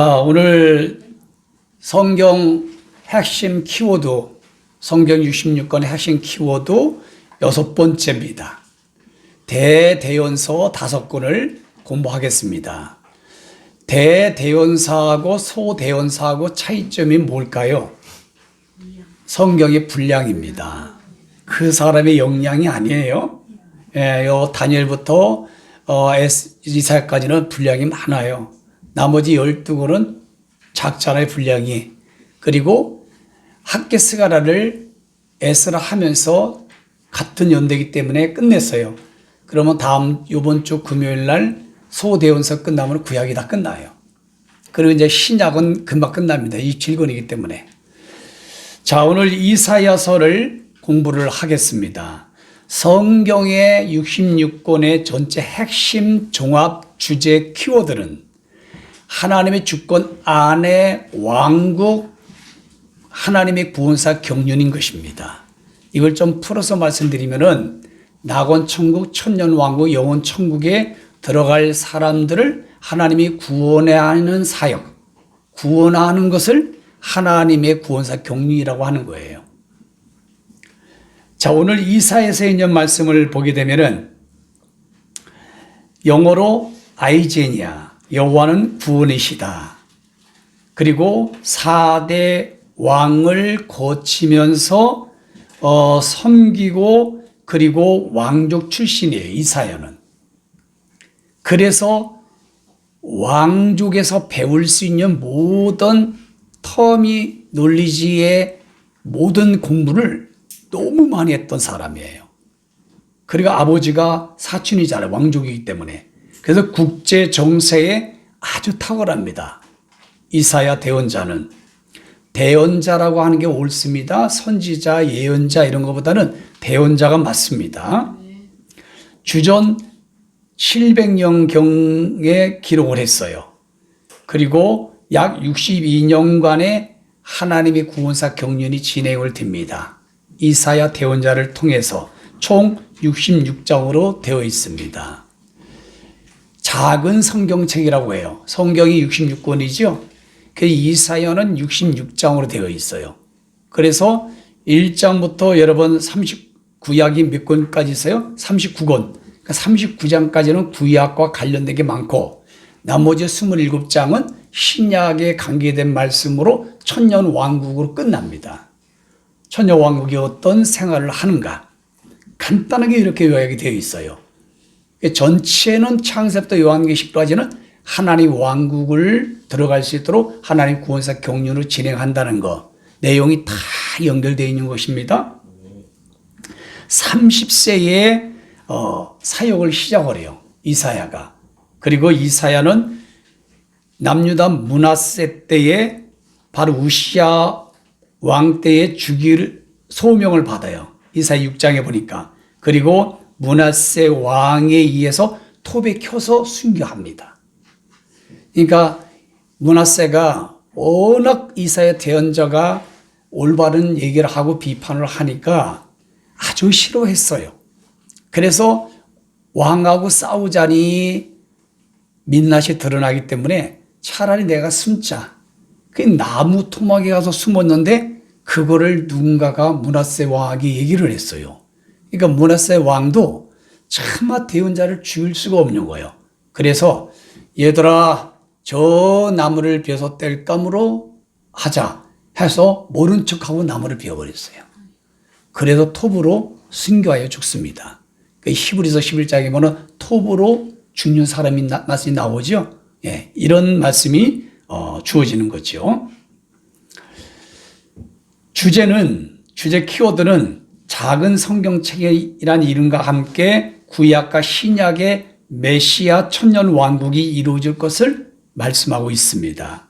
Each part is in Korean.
오늘 성경 핵심 키워드, 성경 66권의 핵심 키워드 6번째입니다. 대대연서 5권을 공부하겠습니다. 대대연사하고 소대연사하고 차이점이 뭘까요? 성경의 분량입니다. 그 사람의 역량이 아니에요. 요 다니엘부터 이사야까지는 분량이 많아요. 나머지 12권은 작잖아요, 분량이. 그리고 학개스가라를 에스라 하면서 같은 연대이기 때문에 끝냈어요. 그러면 요번 주 금요일 날 소대원서 끝나면 구약이 다 끝나요. 그리고 이제 신약은 금방 끝납니다. 27권이기 때문에. 자, 오늘 이사야서를 공부를 하겠습니다. 성경의 66권의 전체 핵심 종합 주제 키워드는 하나님의 주권 안에 왕국, 하나님의 구원사 경륜인 것입니다. 이걸 좀 풀어서 말씀드리면은 낙원 천국, 천년 왕국, 영원 천국에 들어갈 사람들을 하나님이 구원하는 사역, 구원하는 것을 하나님의 구원사 경륜이라고 하는 거예요. 자, 오늘 이사야서 있는 말씀을 보게 되면은 영어로 아이제니아, 여호와는 구원이시다. 그리고 4대 왕을 거치면서 섬기고 그리고 왕족 출신이에요, 이사야는. 그래서 왕족에서 배울 수 있는 모든 터미 놀리지의 모든 공부를 너무 많이 했던 사람이에요. 그리고 아버지가 사촌이잖아요, 왕족이기 때문에. 그래서 국제 정세에 아주 탁월합니다. 이사야 대언자는. 대언자라고 하는 게 옳습니다. 선지자, 예언자 이런 것보다는 대언자가 맞습니다. 주전 700년경에 기록을 했어요. 그리고 약 62년간의 하나님의 구원사 경륜이 진행을 됩니다. 이사야 대언자를 통해서 총 66장으로 되어 있습니다. 작은 성경책이라고 해요. 성경이 66권이죠. 그 이사야는 66장으로 되어 있어요. 그래서 1장부터 여러분 39약이 몇 권까지 있어요? 39권. 그러니까 39장까지는 구약과 관련된 게 많고 나머지 27장은 신약에 관계된 말씀으로 천년 왕국으로 끝납니다. 천년 왕국이 어떤 생활을 하는가? 간단하게 이렇게 요약이 되어 있어요. 전체는 창세부터 요한계시록까지는 하나님 왕국을 들어갈 수 있도록 하나님 구원사 경륜으로 진행한다는 거. 내용이 다 연결되어 있는 것입니다. 30세에 사역을 시작을 해요, 이사야가. 그리고 이사야는 남유다 므낫세 때에 바로 우시야 왕 때에 죽일 소명을 받아요. 이사야 6장에 보니까. 그리고 므낫세 왕에 의해서 톱에 켜서 순교합니다. 그러니까 므낫세가 워낙 이사야 대언자가 올바른 얘기를 하고 비판을 하니까 아주 싫어했어요. 그래서 왕하고 싸우자니 민낯이 드러나기 때문에 차라리 내가 숨자. 그 나무 토막에 가서 숨었는데 그거를 누군가가 므낫세 왕에게 얘기를 했어요. 그러니까 므낫세 왕도 차마 대언자를 죽일 수가 없는 거예요. 그래서 얘들아 저 나무를 베어서 뗄감으로 하자 해서 모른 척하고 나무를 베어버렸어요. 그래서 톱으로 순교하여 죽습니다. 히브리서 11장에 보면 톱으로 죽는 사람이 말씀이 나오죠. 예, 이런 말씀이 주어지는 거죠. 주제 키워드는 작은 성경책이란 이름과 함께 구약과 신약의 메시아 천년 왕국이 이루어질 것을 말씀하고 있습니다.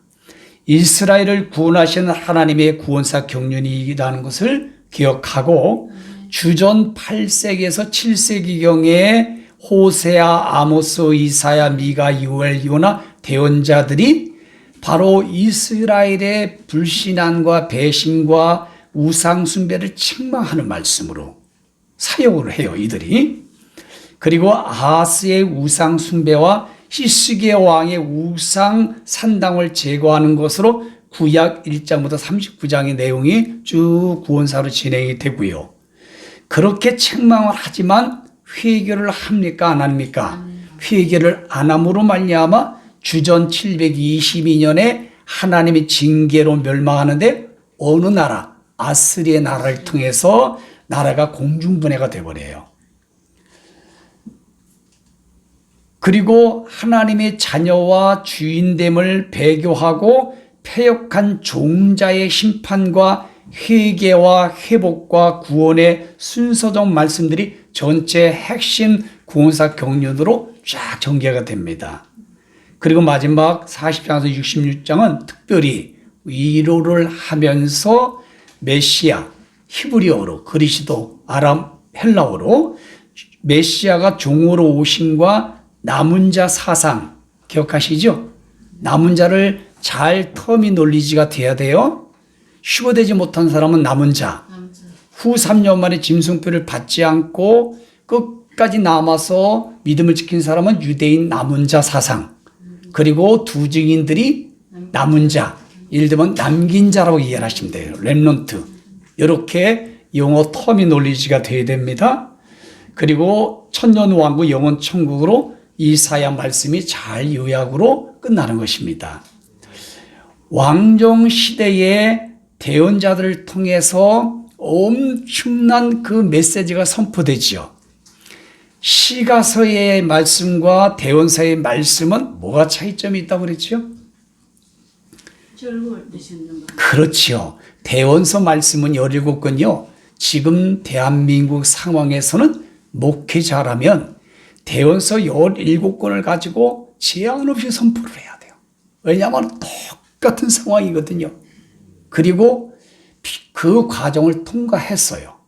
이스라엘을 구원하시는 하나님의 구원사 경륜이라는 것을 기억하고 주전 8세기에서 7세기경에 호세아, 아모스, 이사야, 미가, 요엘, 요나 대언자들이 바로 이스라엘의 불신앙과 배신과 우상 숭배를 책망하는 말씀으로 사역을 해요, 이들이. 그리고 아하스의 우상 숭배와 히스기야 왕의 우상 산당을 제거하는 것으로 구약 1장부터 39장의 내용이 쭉 구원사로 진행이 되고요. 그렇게 책망을 하지만 회개를 합니까? 안 합니까? 회개를 안 함으로 말미암아 주전 722년에 하나님의 징계로 멸망하는데 어느 나라? 아스리의 나라를 통해서 나라가 공중분해가 되어버려요. 그리고 하나님의 자녀와 주인됨을 배교하고 패역한 종자의 심판과 회개와 회복과 구원의 순서적 말씀들이 전체 핵심 구원사 경륜으로 쫙 전개가 됩니다. 그리고 마지막 40장에서 66장은 특별히 위로를 하면서 메시아, 히브리어로, 그리스도, 아람, 헬라어로 메시아가 종으로 오심과 남은 자 사상 기억하시죠? 남은 자를 잘 터미놀리지가 돼야 돼요. 휴거되지 못한 사람은 남은 자. 후 3년 만에 짐승표를 받지 않고 끝까지 남아서 믿음을 지킨 사람은 유대인 남은 자 사상. 그리고 두 증인들이 남은 자. 예를 들면 남긴 자라고 이해를 하시면 돼요. 렘넌트. 이렇게 영어 터미놀리지가 돼야 됩니다. 그리고 천년왕국 영원 천국으로 이사야 말씀이 잘 요약으로 끝나는 것입니다. 왕정 시대의 대언자들을 통해서 엄청난 그 메시지가 선포되지요. 시가서의 말씀과 대언서의 말씀은 뭐가 차이점이 있다고 그랬죠? 그렇지요. 대언서 말씀은 17권이요. 지금 대한민국 상황에서는 목회자라면 대언서 17권을 가지고 제한 없이 선포를 해야 돼요. 왜냐하면 똑같은 상황이거든요. 그리고 그 과정을 통과했어요.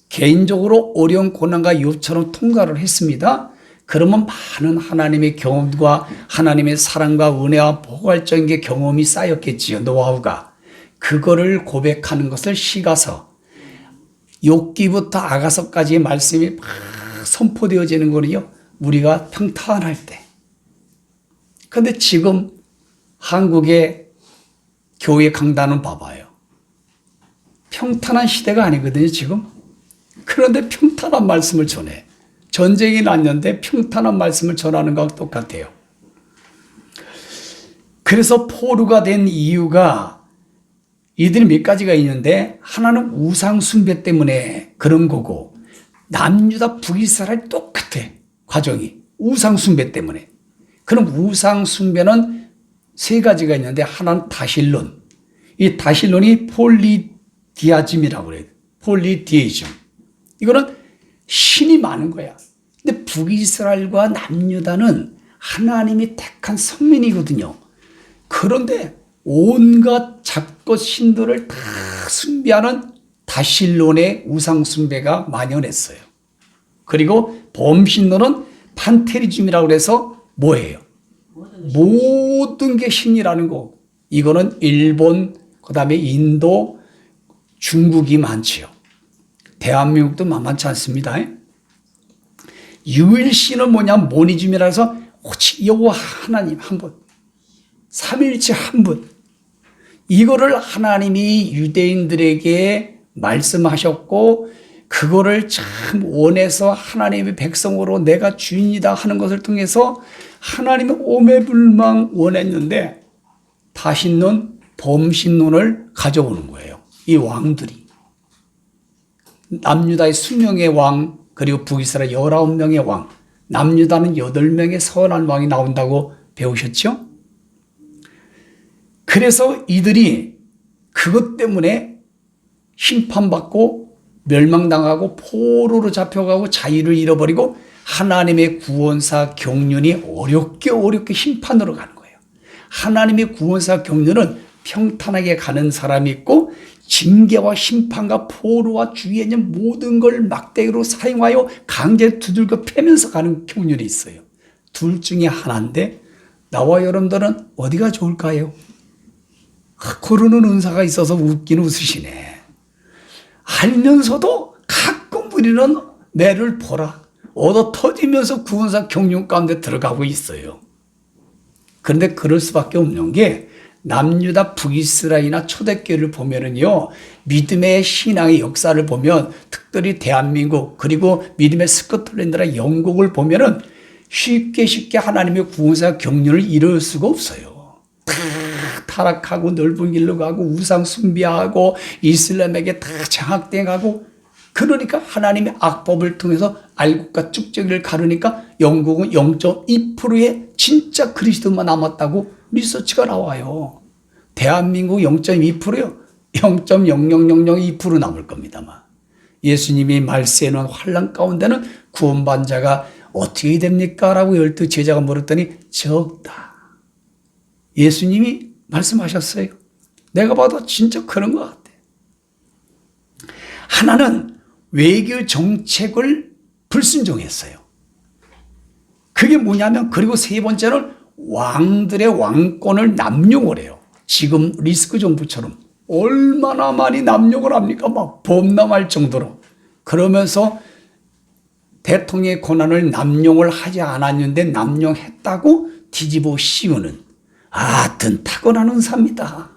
개인적으로 어려운 고난과 유업처럼 통과를 했습니다. 그러면 많은 하나님의 경험과 하나님의 사랑과 은혜와 포괄적인 경험이 쌓였겠지요. 노하우가. 그거를 고백하는 것을 시가서, 욥기부터 아가서까지의 말씀이 막 선포되어지는 거는요. 우리가 평탄할 때. 그런데 지금 한국의 교회 강단은 봐봐요. 평탄한 시대가 아니거든요, 지금. 그런데 평탄한 말씀을 전해. 전쟁이 났는데 평탄한 말씀을 전하는 것과 똑같아요. 그래서 포로가 된 이유가 이들이 몇 가지가 있는데, 하나는 우상 숭배 때문에 그런 거고, 남유다 북이스라엘 똑같아. 과정이. 우상 숭배 때문에. 그럼 우상 숭배는 세 가지가 있는데, 하나는 다실론. 이 다실론이 폴리디아즘이라고 그래요. 폴리디에이즘. 이거는 신이 많은 거야. 근데 북이스라엘과 남유다는 하나님이 택한 선민이거든요. 그런데 온갖 잡것 신들을 다 숭배하는 다실론의 우상 숭배가 만연했어요. 그리고 범신론은 판테리즘이라고 해서 뭐예요? 모든 게 신이라는 거. 이거는 일본, 그 다음에 인도, 중국이 많지요. 대한민국도 만만치 않습니다. 유일신은 뭐냐? 모니즘이라 해서 오직 여호와 하나님 한 분, 삼일체 한 분. 이거를 하나님이 유대인들에게 말씀하셨고, 그거를 참 원해서 하나님의 백성으로 내가 주인이다 하는 것을 통해서 하나님의 오매불망 원했는데, 다신론, 범신론을 가져오는 거예요. 이 왕들이. 남유다의 20명의 왕, 그리고 북이스라엘 19명의 왕, 남유다는 8명의 선한 왕이 나온다고 배우셨죠? 그래서 이들이 그것 때문에 심판받고 멸망당하고 포로로 잡혀가고 자유를 잃어버리고 하나님의 구원사 경륜이 어렵게 심판으로 가는 거예요. 하나님의 구원사 경륜은 평탄하게 가는 사람이 있고, 징계와 심판과 포로와 주위에 있는 모든 걸 막대기로 사용하여 강제 두들겨 패면서 가는 경륜이 있어요. 둘 중에 하나인데, 나와 여러분들은 어디가 좋을까요? 고르는 은사가 있어서 웃기는 웃으시네. 알면서도 가끔 우리는 매를 보라 얻어 터지면서 구원사 경륜 가운데 들어가고 있어요. 그런데 그럴 수밖에 없는 게 남유다 북이스라엘이나 초대교회를 보면은요, 믿음의 신앙의 역사를 보면 특별히 대한민국 그리고 믿음의 스코틀랜드나 영국을 보면은 쉽게 하나님의 구원사 경륜을 이룰 수가 없어요. 다 타락하고 넓은 길로 가고 우상 숭배하고 이슬람에게 다 장악당하고, 그러니까 하나님의 악법을 통해서 알곡과 쭉저기를 가르니까 영국은 0.2%의 진짜 그리스도만 남았다고 리서치가 나와요. 대한민국 0.2%요. 0.00002% 남을 겁니다만. 예수님이 말세에는 환난 가운데는 구원받은 자가 어떻게 됩니까? 라고 12 제자가 물었더니 적다. 예수님이 말씀하셨어요. 내가 봐도 진짜 그런 것 같아. 하나는 외교 정책을 불순종했어요. 그게 뭐냐면, 그리고 세 번째는 왕들의 왕권을 남용을 해요. 지금 리스크 정부처럼 얼마나 많이 남용을 합니까? 막 범람할 정도로. 그러면서 대통령의 권한을 남용을 하지 않았는데 남용했다고 뒤집어 씌우는, 하여튼 타고난 은사입니다.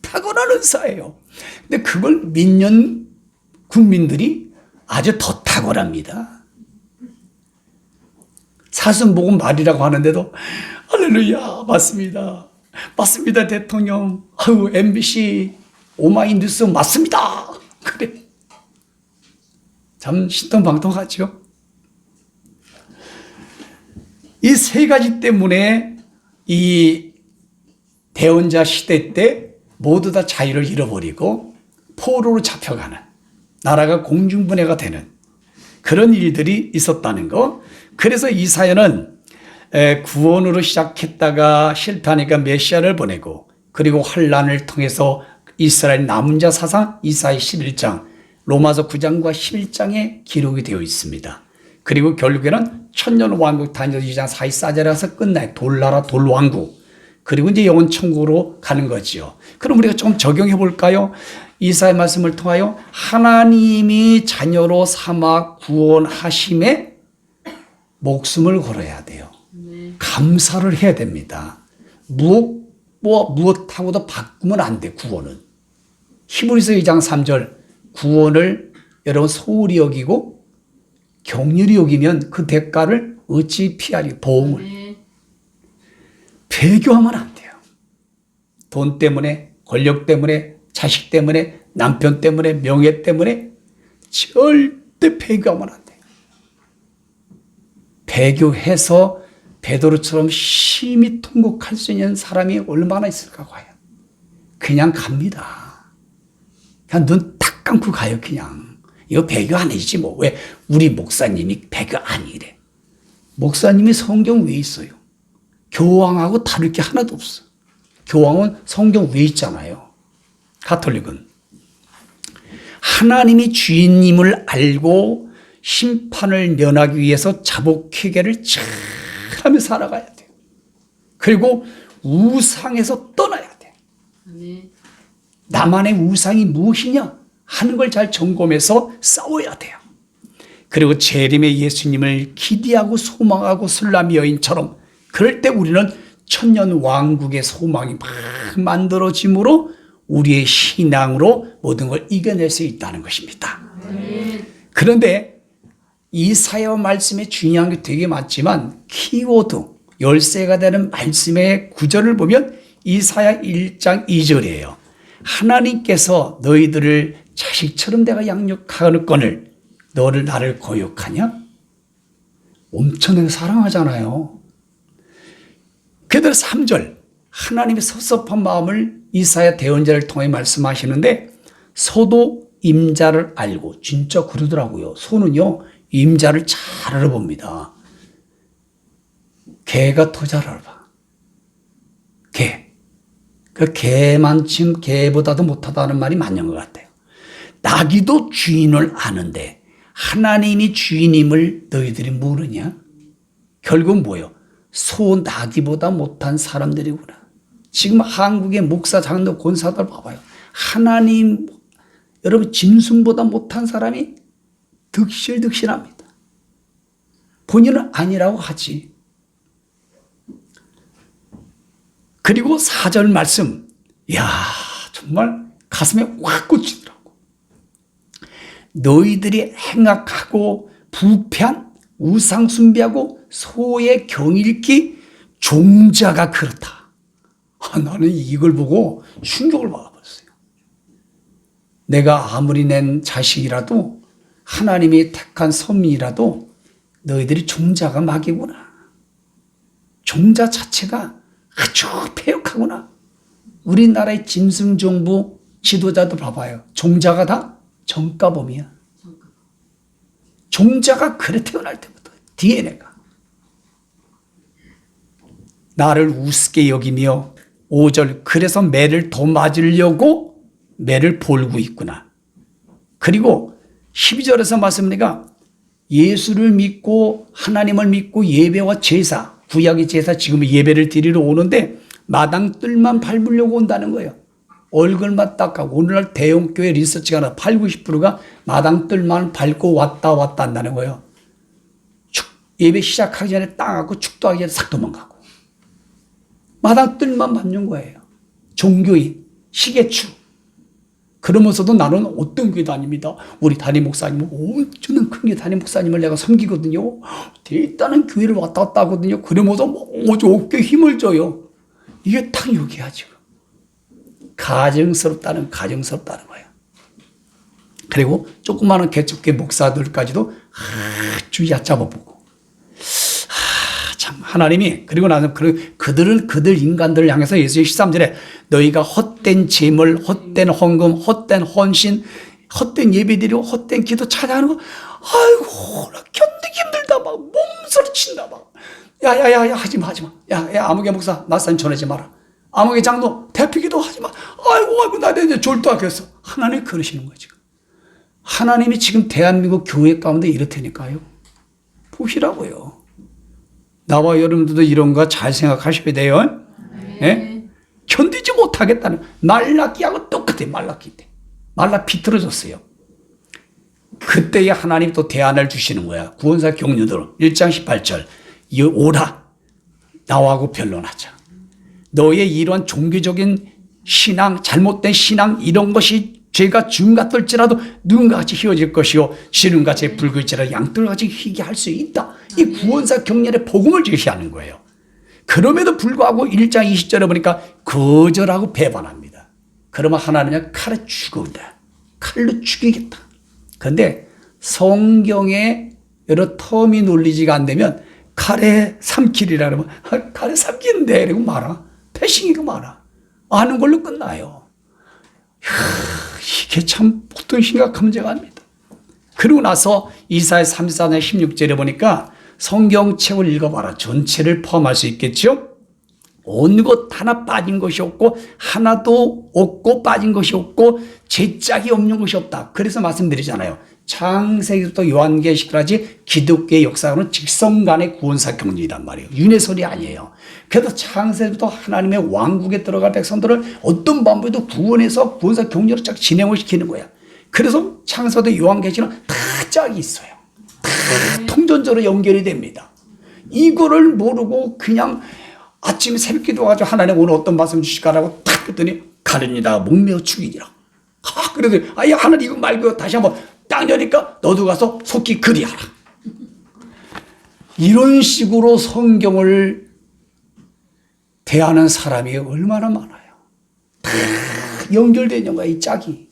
타고난 은사예요. 근데 그걸 믿는 국민들이 아주 더 탁월합니다. 사슴복음 말이라고 하는데도 할렐루야, 맞습니다. 맞습니다, 대통령. 아유, MBC 오마이뉴스 맞습니다. 그래. 참 신통방통하죠. 이 세 가지 때문에 이 대원자 시대 때 모두 다 자유를 잃어버리고 포로로 잡혀가는, 나라가 공중분해가 되는 그런 일들이 있었다는 거. 그래서 이사야는 구원으로 시작했다가 실패하니까 메시아를 보내고, 그리고 환란을 통해서 이스라엘 남은 자 사상 이사야 11장, 로마서 9장과 11장에 기록이 되어 있습니다. 그리고 결국에는 천년 왕국 다니엘 2장 사이사자라서 끝나요. 돌나라 돌왕국. 그리고 이제 영원 천국으로 가는 거지요. 그럼 우리가 좀 적용해 볼까요? 이사야 말씀을 통하여 하나님이 자녀로 삼아 구원하심에 목숨을 걸어야 돼요. 감사를 해야 됩니다. 무엇하고도 바꾸면 안 돼, 구원은. 히브리서 2장 3절, 구원을 여러분 소홀히 여기고 경휼히 여기면 그 대가를 어찌 피하리, 보응을. 배교하면 안 돼요. 돈 때문에, 권력 때문에, 자식 때문에, 남편 때문에, 명예 때문에 절대 배교하면 안 돼요. 배교해서 베드로처럼 심히 통곡할 수 있는 사람이 얼마나 있을까 과연. 그냥 갑니다. 그냥 눈 딱 감고 가요. 그냥. 이거 배교 아니지 뭐. 왜 우리 목사님이 배교 아니래. 목사님이 성경 위에 있어요. 교황하고 다를 게 하나도 없어. 교황은 성경 위에 있잖아요. 가톨릭은. 하나님이 주인님을 알고 심판을 면하기 위해서 자복회개를 잘 하며 살아가야 돼요. 그리고 우상에서 떠나야 돼요. 나만의 우상이 무엇이냐 하는 걸 잘 점검해서 싸워야 돼요. 그리고 재림의 예수님을 기대하고 소망하고 술람 여인처럼, 그럴 때 우리는 천년 왕국의 소망이 막 만들어짐으로 우리의 신앙으로 모든 걸 이겨낼 수 있다는 것입니다. 그런데 이사야 말씀에 중요한 게 되게 많지만 키워드, 열쇠가 되는 말씀의 구절을 보면 이사야 1장 2절이에요. 하나님께서 너희들을 자식처럼 내가 양육하거늘 너를 나를 거역하냐? 엄청나게 사랑하잖아요. 그대로 3절, 하나님의 섭섭한 마음을 이사야 대언자를 통해 말씀하시는데, 소도 임자를 알고, 진짜 그러더라고요. 소는요 임자를 잘 알아봅니다. 개가 더 잘 알아봐. 개. 그 개만큼 개보다도 못하다는 말이 맞는 것 같아요. 나귀도 주인을 아는데 하나님이 주인임을 너희들이 모르냐? 결국 뭐예요? 소, 나귀보다 못한 사람들이구나. 지금 한국의 목사, 장로, 권사들 봐봐요. 하나님, 여러분 짐승보다 못한 사람이 득실득실합니다. 본인은 아니라고 하지. 그리고 4절 말씀, 야 정말 가슴에 확 꽂히더라고. 너희들이 행악하고 부패한 우상 숭배하고 소의 경일기 종자가 그렇다. 나는 이걸 보고 충격을 받아버렸어요. 내가 아무리 낸 자식이라도 하나님이 택한 선민이라도 너희들이 종자가 막이구나. 종자 자체가 아주 폐역하구나. 우리나라의 짐승정부 지도자도 봐봐요. 종자가 다 정가범이야. 종자가 그래 태어날 때부터 DNA가. 나를 우습게 여기며 5절 그래서 매를 더 맞으려고 매를 볼고 있구나. 그리고 12절에서 말씀드리니까 예수를 믿고 하나님을 믿고 예배와 제사, 구약의 제사 지금 예배를 드리러 오는데 마당 뜰만 밟으려고 온다는 거예요. 얼굴만 닦아고 오늘날 대형교회 리서치가 나 80~90%가 마당 뜰만 밟고 왔다 한다는 거예요. 예배 시작하기 전에 땅하고 축도하기 전에 싹 도망가고 마당 뜰만 밟는 거예요. 종교인, 시계추. 그러면서도 나는 어떤 교회 다닙니다. 우리 담임 목사님은 엄청난 큰 교회 담임 목사님을 내가 섬기거든요. 대단한 교회를 왔다 갔다 하거든요. 그러면서 어깨에 힘을 줘요. 이게 딱 여기야 지금. 가증스럽다는 거예요. 그리고 조그마한 개척교회 목사들까지도 아주 얕잡아보고. 참 하나님이 그리고 나서 그들 인간들을 향해서 예수의 13절에 너희가 헛된 재물, 헛된 헌금, 헛된 헌신, 헛된 예배드리고 헛된 기도 찾아하는 거 아이고 나 견디기 힘들다 막 몸서리친다 막 야야야야 하지마 야 아무개 목사 나사님 전하지 마라 아무개 장로 대피기도 하지마 아이고 나 이제 졸도하겠어. 하나님 그러시는 거예요 지금. 하나님이 지금 대한민국 교회 가운데 이렇다니까요. 보시라고요. 나와 여러분들도 이런 거 잘 생각하셔야 돼요. 예? 견디지 못하겠다는 말라기하고 똑같아. 말라기 때 말라 비틀어졌어요. 그때에 하나님 또 대안을 주시는 거야. 구원사 경륜으로 1장 18절 오라 나하고 변론하자. 너의 이러한 종교적인 신앙 잘못된 신앙 이런 것이 죄가 줌 같을지라도 눈같이 휘어질 것이요 시름같이 붉을지라도 양털같이 희게 할 수 있다. 이 구원사 경륜의 복음을 제시하는 거예요. 그럼에도 불구하고 1장 20절에 보니까 거절하고 배반합니다. 그러면 하나님은 칼에 죽인다. 칼로 죽이겠다. 그런데 성경에 여러 텀이 논리지가 안 되면 칼에 삼키리라 그러면 칼에 삼키는데 이러고 말아. 패싱이고 말아. 아는 걸로 끝나요. 이게 참 보통 심각한 문제가 아닙니다. 그러고 나서 이사야 34장 16절에 보니까 성경책을 읽어봐라. 전체를 포함할 수 있겠죠. 온 것 하나 빠진 것이 없고 하나도 없고 빠진 것이 없고 제짝이 없는 것이 없다. 그래서 말씀드리잖아요. 창세기부터 요한계시까지 기독교의 역사는 직성간의 구원사 경륜이란 말이에요. 윤회설이 아니에요. 그래서 창세기부터 하나님의 왕국에 들어갈 백성들을 어떤 방법에도 구원해서 구원사 경륜을 쫙 진행을 시키는 거야. 그래서 창세기부터 요한계시는 다 짝이 있어요. 다 통전적으로 연결이 됩니다. 이거를 모르고 그냥 아침에 새벽 기도가지고 하나님 오늘 어떤 말씀 주실까라고 탁 했더니 가련이다 목매어 죽이니라. 그래도 아야 하나님 이거 말고 다시 한번 딱 여니까 너도 가서 속기 그리하라. 이런 식으로 성경을 대하는 사람이 얼마나 많아요. 다 연결되는 거야 이 짝이.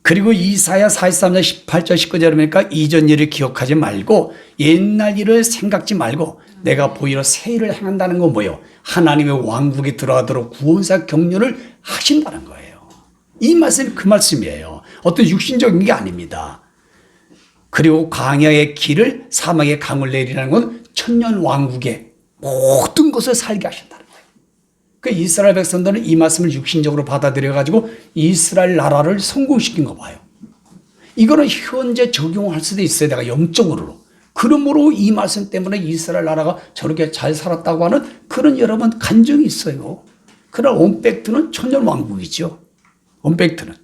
그리고 이사야 43장 18절 19절에 보니까 이전 일을 기억하지 말고 옛날 일을 생각지 말고 내가 보이러 새 일을 행한다는 건 뭐예요? 하나님의 왕국에 들어가도록 구원사 경륜을 하신다는 거예요. 이 말씀이 그 말씀이에요. 어떤 육신적인 게 아닙니다. 그리고 광야의 길을 사막의 강을 내리라는 건 천년 왕국의 모든 것을 살게 하신다는 거예요. 그 이스라엘 백성들은 이 말씀을 육신적으로 받아들여가지고 이스라엘 나라를 성공시킨 거 봐요. 이거는 현재 적용할 수도 있어요. 내가 영적으로. 그러므로 이 말씀 때문에 이스라엘 나라가 저렇게 잘 살았다고 하는 그런 여러분 간증이 있어요. 그러나 온팩트는 천년 왕국이죠. 온팩트는.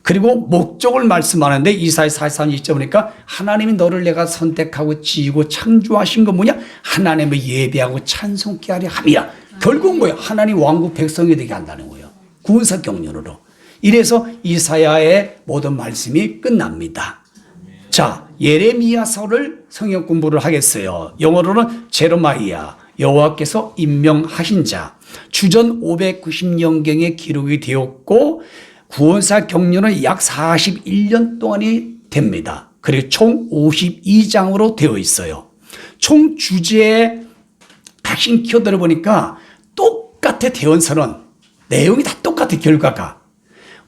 그리고 목적을 말씀하는데 이사야 44장 2절 보니까 하나님이 너를 내가 선택하고 지고 창조하신 건 뭐냐? 하나님을 예배하고 찬송케 하려 함이라. 결국 뭐예요? 하나님 왕국 백성이 되게 한다는 거예요. 구원사 경륜으로. 이래서 이사야의 모든 말씀이 끝납니다. 자, 예레미야서를 성경 공부를 하겠어요. 영어로는 제르마이야, 여호와께서 임명하신 자. 주전 590년경에 기록이 되었고 구원사 경륜은 약 41년 동안이 됩니다. 그리고 총 52장으로 되어 있어요. 총 주제의 핵심 키워드를 보니까 똑같아. 대원서는 내용이 다 똑같아. 결과가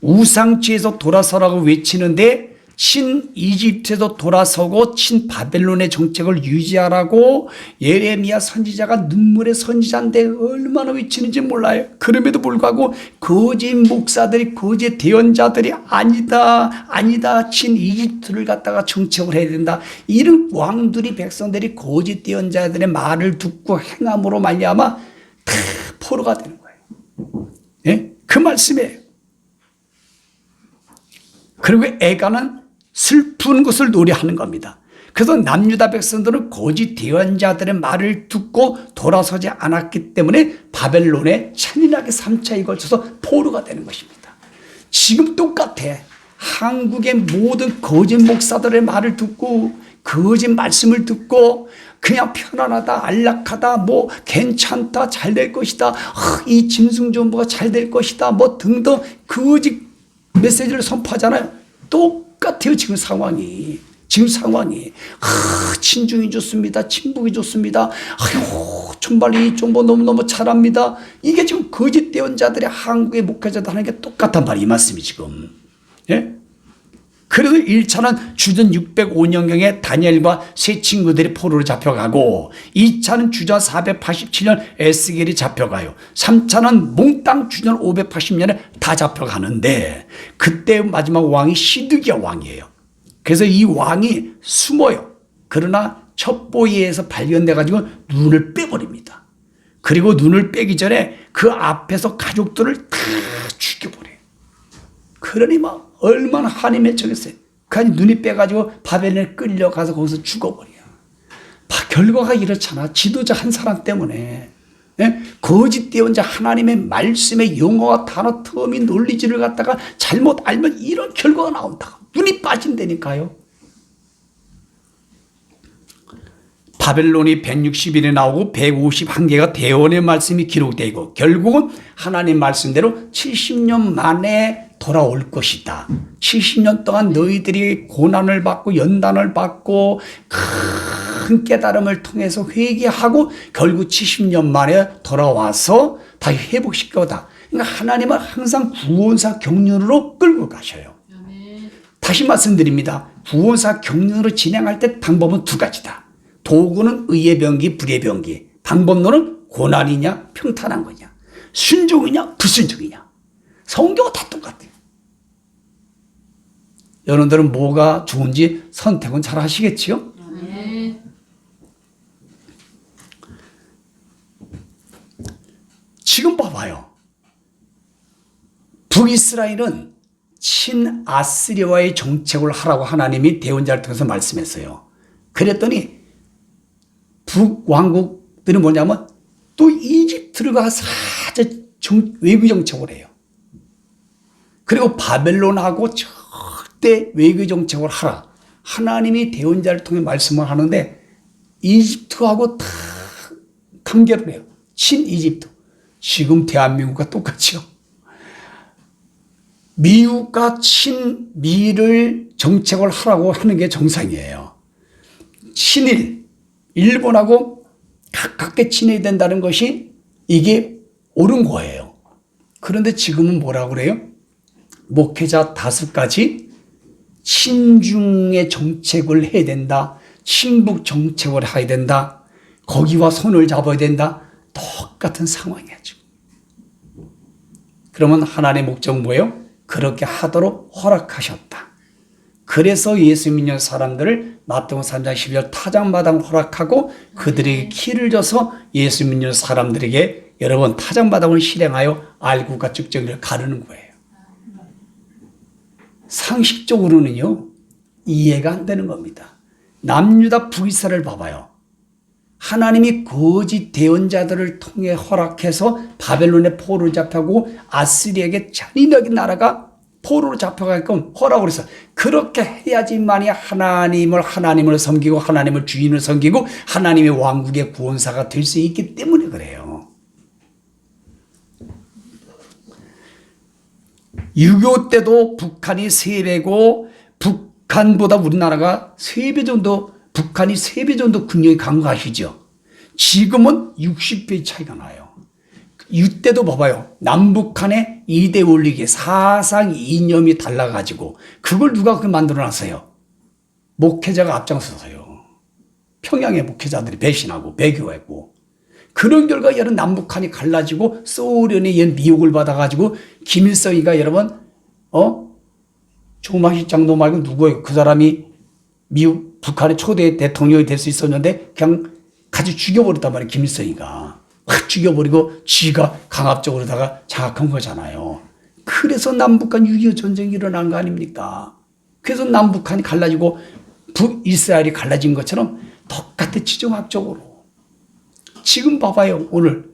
우상지에서 돌아서라고 외치는데 친 이집트에서 돌아서고 친 바벨론의 정책을 유지하라고 예레미야 선지자가 눈물의 선지자인데 얼마나 외치는지 몰라요. 그럼에도 불구하고 거짓 목사들이 거짓 대언자들이 아니다 친 이집트를 갖다가 정책을 해야 된다. 이런 왕들이 백성들이 거짓 대언자들의 말을 듣고 행함으로 말미암아 다 포로가 되는 거예요. 예? 그 말씀이에요. 그리고 애가는 슬픈 것을 노래하는 겁니다. 그래서 남유다 백성들은 거짓 대언자들의 말을 듣고 돌아서지 않았기 때문에 바벨론에 잔인하게 3차에 걸쳐서 포로가 되는 것입니다. 지금 똑같아. 한국의 모든 거짓 목사들의 말을 듣고 거짓 말씀을 듣고 그냥 편안하다, 안락하다, 뭐 괜찮다, 잘 될 것이다, 이 짐승정부가 잘 될 것이다, 뭐 등등 거짓 메시지를 선포하잖아요. 똑같아요. 지금 상황이. 친중이 좋습니다. 친북이 좋습니다. 아유, 정말 이 정보 너무너무 잘합니다. 이게 지금 거짓 대언자들이 한국의 목회자들 하는 게 똑같단 말이에요. 이 말씀이 지금. 예? 그래도 1차는 주전 605년경에 다니엘과 세 친구들이 포로로 잡혀가고 2차는 주전 487년 에스겔이 잡혀가요. 3차는 몽땅 주전 580년에 다 잡혀가는데 그때 마지막 왕이 시드기야 왕이에요. 그래서 이 왕이 숨어요. 그러나 첩보위에서 발견돼가지고 눈을 빼버립니다. 그리고 눈을 빼기 전에 그 앞에서 가족들을 다 죽여버려요. 그러니 막 얼마나 한이 맺혀겠어요. 그러니 눈이 빼가지고 바벨론에 끌려가서 거기서 죽어버려요. 결과가 이렇잖아. 지도자 한 사람 때문에. 예? 거짓 대언자 하나님의 말씀의 용어와 단어 터미 논리지를 갖다가 잘못 알면 이런 결과가 나온다. 눈이 빠진다니까요. 바벨론이 160일에 나오고 151개가 대원의 말씀이 기록되고 결국은 하나님 말씀대로 70년 만에 돌아올 것이다. 70년 동안 너희들이 고난을 받고 연단을 받고 큰 깨달음을 통해서 회개하고 결국 70년 만에 돌아와서 다시 회복시킬 거다. 그러니까 하나님은 항상 구원사 경륜으로 끌고 가셔요. 다시 말씀드립니다. 구원사 경륜으로 진행할 때 방법은 두 가지다. 도구는 의의 병기, 불의 병기. 방법론은 고난이냐, 평탄한 거냐. 순종이냐, 불순종이냐. 성경은 다 똑같아요. 여러분들은 뭐가 좋은지 선택은 잘 하시겠지요? 네. 지금 봐봐요. 북이스라엘은 친아스리아와의 정책을 하라고 하나님이 대언자를 통해서 말씀했어요. 그랬더니 북왕국들은 뭐냐면 또 이집트를 가서 외교 정책을 해요. 그리고 바벨론하고 절대 외교 정책을 하라. 하나님이 대언자를 통해 말씀을 하는데 이집트하고 다 단결을 해요. 친이집트. 지금 대한민국과 똑같죠. 미국과 친미를 정책을 하라고 하는 게 정상이에요. 친일, 일본하고 가깝게 지내야 된다는 것이 이게 옳은 거예요. 그런데 지금은 뭐라고 그래요? 목회자 5가지 친중의 정책을 해야 된다. 친북 정책을 해야 된다. 거기와 손을 잡아야 된다. 똑같은 상황이야 지금. 그러면 하나님의 목적은 뭐예요? 그렇게 하도록 허락하셨다. 그래서 예수 믿는 사람들을 마태복음 3장 12절 타작마당을 허락하고 그들에게 키를 줘서 예수 믿는 사람들에게 여러분 타작마당을 실행하여 알구가 쭉정이를 가르는 거예요. 상식적으로는요, 이해가 안 되는 겁니다. 남유다 북이스라엘 봐봐요. 하나님이 거짓 대언자들을 통해 허락해서 바벨론의 포로로 잡혀고 아스리에게 잔인하게 나라가 포로로 잡혀가게끔 허락을 했어. 그렇게 해야지만이 하나님을 섬기고 하나님을 주인을 섬기고 하나님의 왕국의 구원사가 될 수 있기 때문에 그래요. 6.25 때도 북한이 3배고 북한보다 우리나라가 3배 정도, 북한이 3배 정도 국력이 강한 거 아시죠? 지금은 60배 차이가 나요. 이때도 봐봐요. 남북한의 이데올로기, 사상 이념이 달라가지고 그걸 누가 그렇게 만들어놨어요? 목회자가 앞장서서요. 평양의 목회자들이 배신하고 배교했고 그런 결과 여러분 남북한이 갈라지고 소련의 미혹을 받아가지고 김일성이가 여러분 조마식 장도 말고 누구예요? 그 사람이 미국 북한의 초대 대통령이 될 수 있었는데 그냥 같이 죽여버렸단 말이에요. 김일성이가 확 죽여버리고 지가 강압적으로다가 장악한 거잖아요. 그래서 남북한 6.25 전쟁이 일어난 거 아닙니까? 그래서 남북한이 갈라지고 북이스라엘이 갈라진 것처럼 똑같아 지정학적으로. 지금 봐봐요. 오늘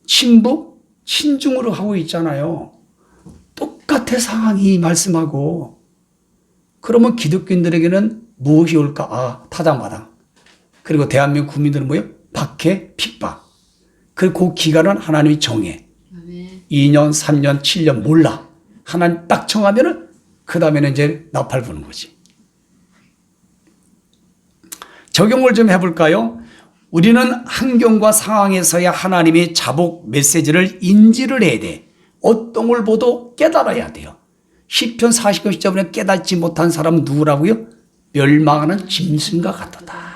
친북 친중으로 하고 있잖아요. 똑같아 상황이 말씀하고. 그러면 기독교인들에게는 무엇이 올까? 타당마당. 그리고 대한민국 국민들은 뭐예요? 박해, 핍박. 그리고 그 기간은 하나님이 정해. 2년, 3년, 7년 몰라. 하나님 딱 정하면은 그 다음에는 이제 나팔 부는 거지. 적용을 좀 해볼까요? 우리는 환경과 상황에서야 하나님의 자복 메시지를 인지를 해야 돼. 어떤 걸 보도 깨달아야 돼요. 시편 40편 10절에 깨닫지 못한 사람은 누구라고요? 멸망하는 짐승과 같도다.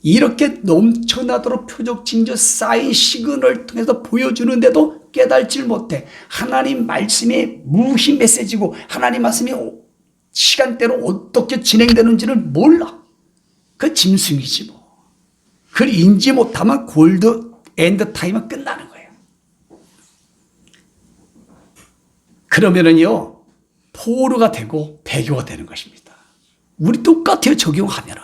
이렇게 넘쳐나도록 표적 징조 사인 시그널을 통해서 보여주는데도 깨달지 못해. 하나님 말씀이 무엇이 메시지고 하나님 말씀이 시간대로 어떻게 진행되는지를 몰라. 그 짐승이지 뭐. 그걸 인지 못하면 골드 엔드 타임은 끝나는 거예요. 그러면은요 포로가 되고 배교가 되는 것입니다. 우리 똑같아요. 적용하면은.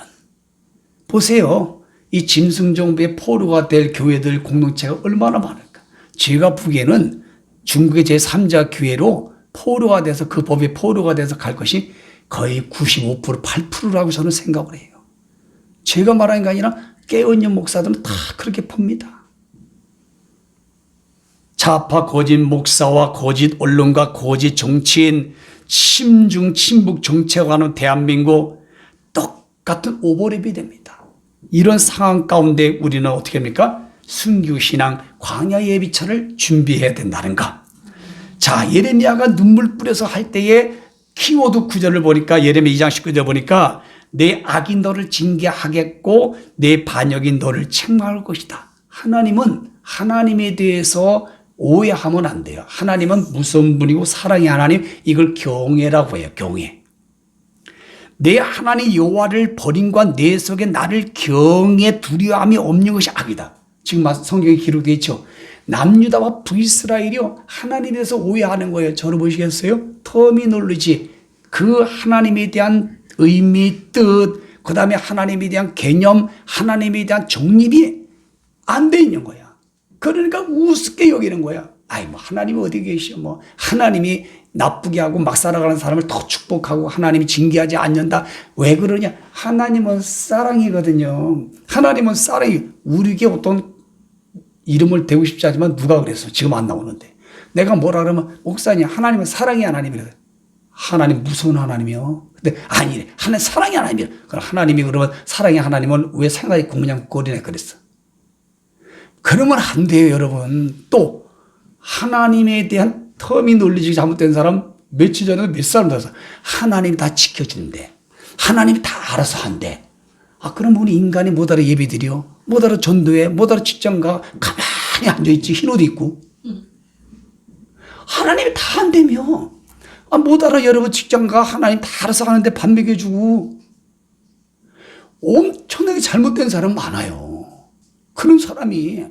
보세요. 이 짐승 정부의 포로가 될 교회들 공동체가 얼마나 많을까. 제가 보기에는 중국의 제3자 교회로 포로가 돼서 그 법의 포로가 돼서 갈 것이 거의 95%, 8%라고 저는 생각을 해요. 제가 말하는 게 아니라 깨어있는 목사들은 다 그렇게 봅니다. 좌파 거짓 목사와 거짓 언론가 거짓 정치인 친중 친북 정책하는 대한민국 똑같은 오버랩이 됩니다. 이런 상황 가운데 우리는 어떻게 합니까? 순교신앙 광야 예비차를 준비해야 된다는가. 자, 예레미야가 눈물 뿌려서 할 때에 키워드 구절을 보니까 예레미야 2장 19절 보니까 내 악이 너를 징계하겠고 내 반역이 너를 책망할 것이다. 하나님은 하나님에 대해서 오해하면 안 돼요. 하나님은 무서운 분이고 사랑의 하나님, 이걸 경외라고 해요. 경외. 내 하나님 여호와를 버림과 내 속에 나를 경외 두려움이 없는 것이 악이다. 지금 성경에 기록되어 있죠. 남유다와 북이스라엘이요 하나님에 대해서 오해하는 거예요. 저를 보시겠어요? 터미놀로지, 그 하나님에 대한 의미, 뜻, 그 다음에 하나님에 대한 개념, 하나님에 대한 정립이 안 돼 있는 거야. 그러니까 우습게 여기는 거야. 아이 뭐 하나님이 어디 계시오? 뭐 하나님이 나쁘게 하고 막 살아가는 사람을 더 축복하고 하나님이 징계하지 않는다. 왜 그러냐? 하나님은 사랑이거든요. 하나님은 사랑이. 우리에게 어떤 이름을 대고 싶지 않지만 누가 그랬어? 지금 안 나오는데. 내가 뭐라 그러면 목사님 하나님은 사랑의 하나님이래. 하나님 무서운 하나님이요. 근데 아니래. 하나님 사랑의 하나님이래. 그럼 하나님이 그러면 사랑의 하나님은 왜 생각이 그냥 그랬어? 그러면 안 돼요, 여러분. 또 하나님에 대한 터미놀로지 잘못된 사람 며칠 전에 몇 사람 들어서 하나님이 다 지켜준대. 하나님이 다 알아서 한대. 아, 그럼 우리 인간이 못 알아 예배 드려? 못 알아 전도해? 못 알아 직장 가? 가만히 앉아있지. 흰 옷 입고. 하나님이 다 한다며. 아, 못 알아 여러분 직장 가? 하나님 다 알아서 하는데 밥 먹여주고. 엄청나게 잘못된 사람 많아요. 그런 사람이.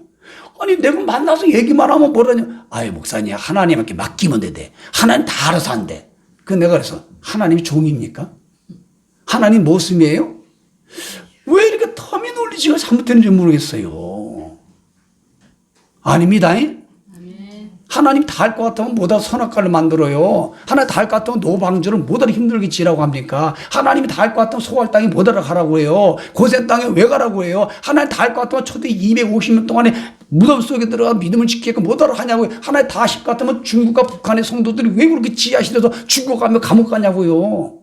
아니 내가 만나서 얘기만 하면 뭐라냐. 아이 목사님 하나님께 맡기면 돼. 하나님 다 알아서 한대. 그 내가 그래서 하나님이 종입니까? 하나님 모습이에요? 왜 이렇게 터미놀리지가 잘못되는지 모르겠어요. 아닙니다. 하나님 다 할 것 같으면 뭐다 선악과를 만들어요. 하나님 다 할 것 같으면 노방주를 뭐다 힘들게 지라고 합니까? 하나님이 다 할 것 같으면 소할 땅에 뭐다 가라고 해요. 고센 땅에 왜 가라고 해요? 하나님 다 할 것 같으면 초대 250년 동안에 무덤 속에 들어가 믿음을 지키게끔 뭐다 하냐고요. 하나님 다 하실 것 같으면 중국과 북한의 성도들이 왜 그렇게 지하실에서 죽어가며 감옥 가냐고요.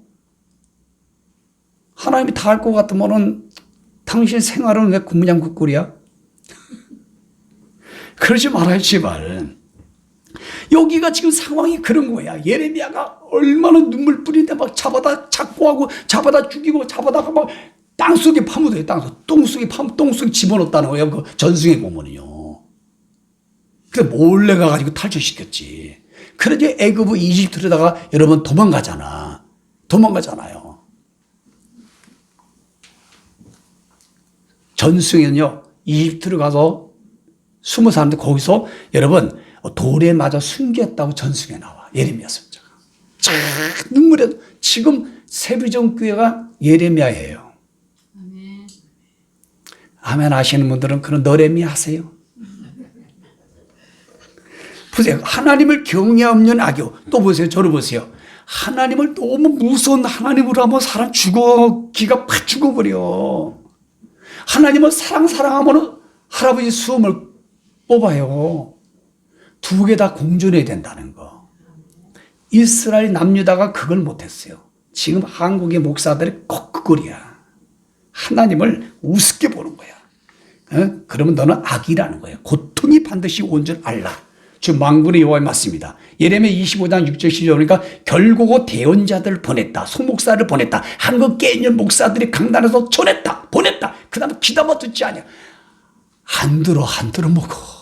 하나님이 다 할 것 같으면은 당신 생활은 왜 군무장국꿀이야? 그러지 말아요, 제발. 여기가 지금 상황이 그런 거야. 예레미야가 얼마나 눈물 뿌리는데 막 잡아다 착고하고 잡아다 죽이고 잡아다가 막 땅속에 파묻어요. 똥속에 똥속에 집어넣었다는 거예요. 그 전승에 보면은요. 그래서 몰래 가가지고 탈출시켰지. 그러지 애굽 이집트로다가 여러분 도망가잖아요. 전승에는요, 이집트로 가서 숨어 사는데 거기서 여러분 돌에 맞아 숨겼다고 전승에 나와. 예레미야 선지자가. 눈물에 지금 세비전교회가 예레미야예요. 아멘 하시는 분들은 그런 너레미 하세요. 보세요. 하나님을 경외 없는 악요. 또 보세요. 저를 보세요. 하나님을 너무 무서운 하나님으로 하면 사람 기가 팍 죽어버려. 하나님을 사랑하면 할아버지 수험을 뽑아요. 두 개 다 공존해야 된다는 거. 이스라엘 남유다가 그걸 못했어요. 지금 한국의 목사들이 거꾸거리야. 하나님을 우습게 보는 거야. 그러면 너는 악이라는 거예요. 고통이 반드시 온 줄 알라. 지금 만군의 여호와의 맞습니다. 예레미야 25장 6절 10절 보니까 결국 대언자들을 보냈다. 소목사를 보냈다. 한국 깨있는 목사들이 강단에서 보냈다. 그 다음에 귀담아 듣지 않냐. 안 들어 먹어.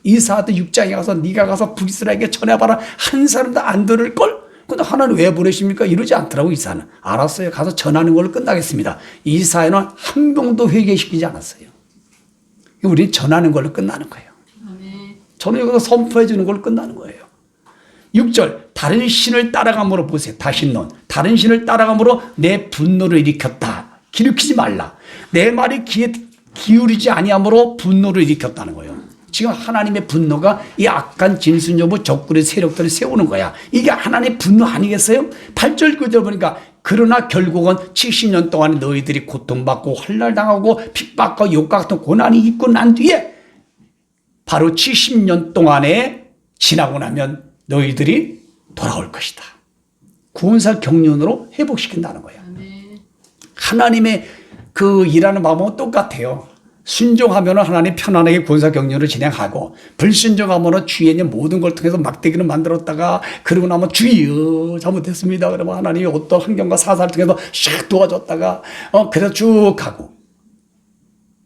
이사야도 6장에 가서 네가 가서 북이스라엘에게 전해봐라. 한 사람도 안 들을걸? 근데 하나님 왜 보내십니까? 이러지 않더라고. 이사야는. 알았어요. 가서 전하는 걸로 끝나겠습니다. 이사야는 한 명도 회개시키지 않았어요. 우리는 전하는 걸로 끝나는 거예요. 저는 여기서 선포해 주는 걸로 끝나는 거예요. 6절 다른 신을 따라감으로 보세요. 다신론. 다른 신을 따라감으로 내 분노를 일으켰다. 기르키지 말라. 내 말이 귀에 기울이지 아니함으로 분노를 일으켰다는 거예요. 지금 하나님의 분노가 이 악한 진순여부 적군의 세력들을 세우는 거야. 이게 하나님의 분노 아니겠어요? 8절 9절 보니까 그러나 결국은 70년 동안 너희들이 고통받고 환난당하고 핍박과 욕과 같은 고난이 있고 난 뒤에 바로 70년 동안에 지나고 나면 너희들이 돌아올 것이다. 구원사 경륜으로 회복시킨다는 거야. 하나님의 그 일하는 마음은 똑같아요. 순종하면 하나님 편안하게 군사 경륜을 진행하고 불순종하면 주위에 있는 모든 걸 통해서 막대기를 만들었다가 그러고 나면 주여 잘못했습니다. 그러면 하나님이 어떤 환경과 사사를 통해서 샥 도와줬다가 그래서 쭉 가고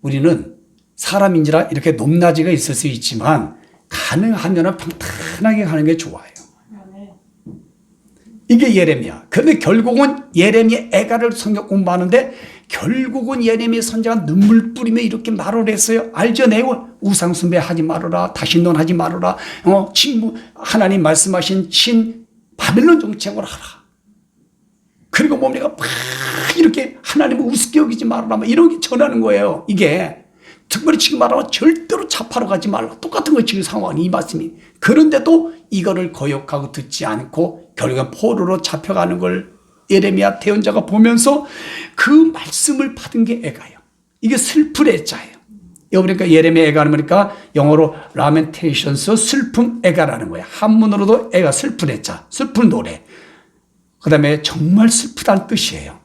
우리는 사람인지라 이렇게 높낮이가 있을 수 있지만 가능하면 평탄하게 가는 게 좋아요. 이게 예레미야. 그런데 결국은 예레미야 애가를 성경 공부하는데 결국은 예레미야 선지자가 눈물 뿌리며 이렇게 말을 했어요. 알죠? 내용을 우상 숭배하지 말아라. 다신론 하지 말아라. 하나님 말씀하신 신 바벨론 정책을 하라. 그리고 뭡니까? 막 이렇게 하나님을 우습게 여기지 말아라. 이런 게 전하는 거예요. 이게 특별히 지금 말하면 절대로 자파로 가지 말라. 똑같은 거 지금 상황이 이 말씀이. 그런데도 이거를 거역하고 듣지 않고 결국엔 포로로 잡혀가는 걸 예레미야 대언자가 보면서 그 말씀을 받은 게 애가요. 이게 슬픈 애자예요. 여기 보니까 예레미야 애가는 뭐니까 영어로 라멘테이션스 슬픈 애가라는 거예요. 한문으로도 애가 슬픈 애자, 슬픈 노래. 그 다음에 정말 슬프다는 뜻이에요.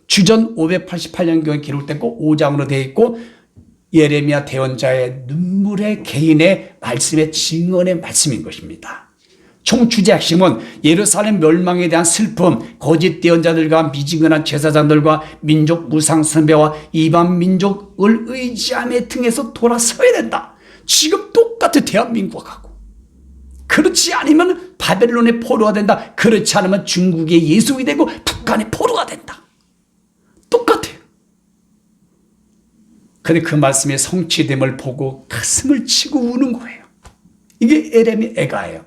주전 588년경에 기록됐고 5장으로 되어 있고 예레미야 대언자의 눈물의 개인의 말씀의 증언의 말씀인 것입니다. 총 주제 핵심은 예루살렘 멸망에 대한 슬픔, 거짓 대언자들과 미지근한 제사장들과 민족 무상 선배와 이방 민족을 의지함의 등에서 돌아서야 된다. 지금 똑같아 대한민국하고. 그렇지 않으면 바벨론의 포로가 된다. 그렇지 않으면 중국의 예수이 되고 북한의 포로가 된다. 똑같아요. 그런데 그 말씀의 성취됨을 보고 가슴을 치고 우는 거예요. 이게 예레미야 애가예요.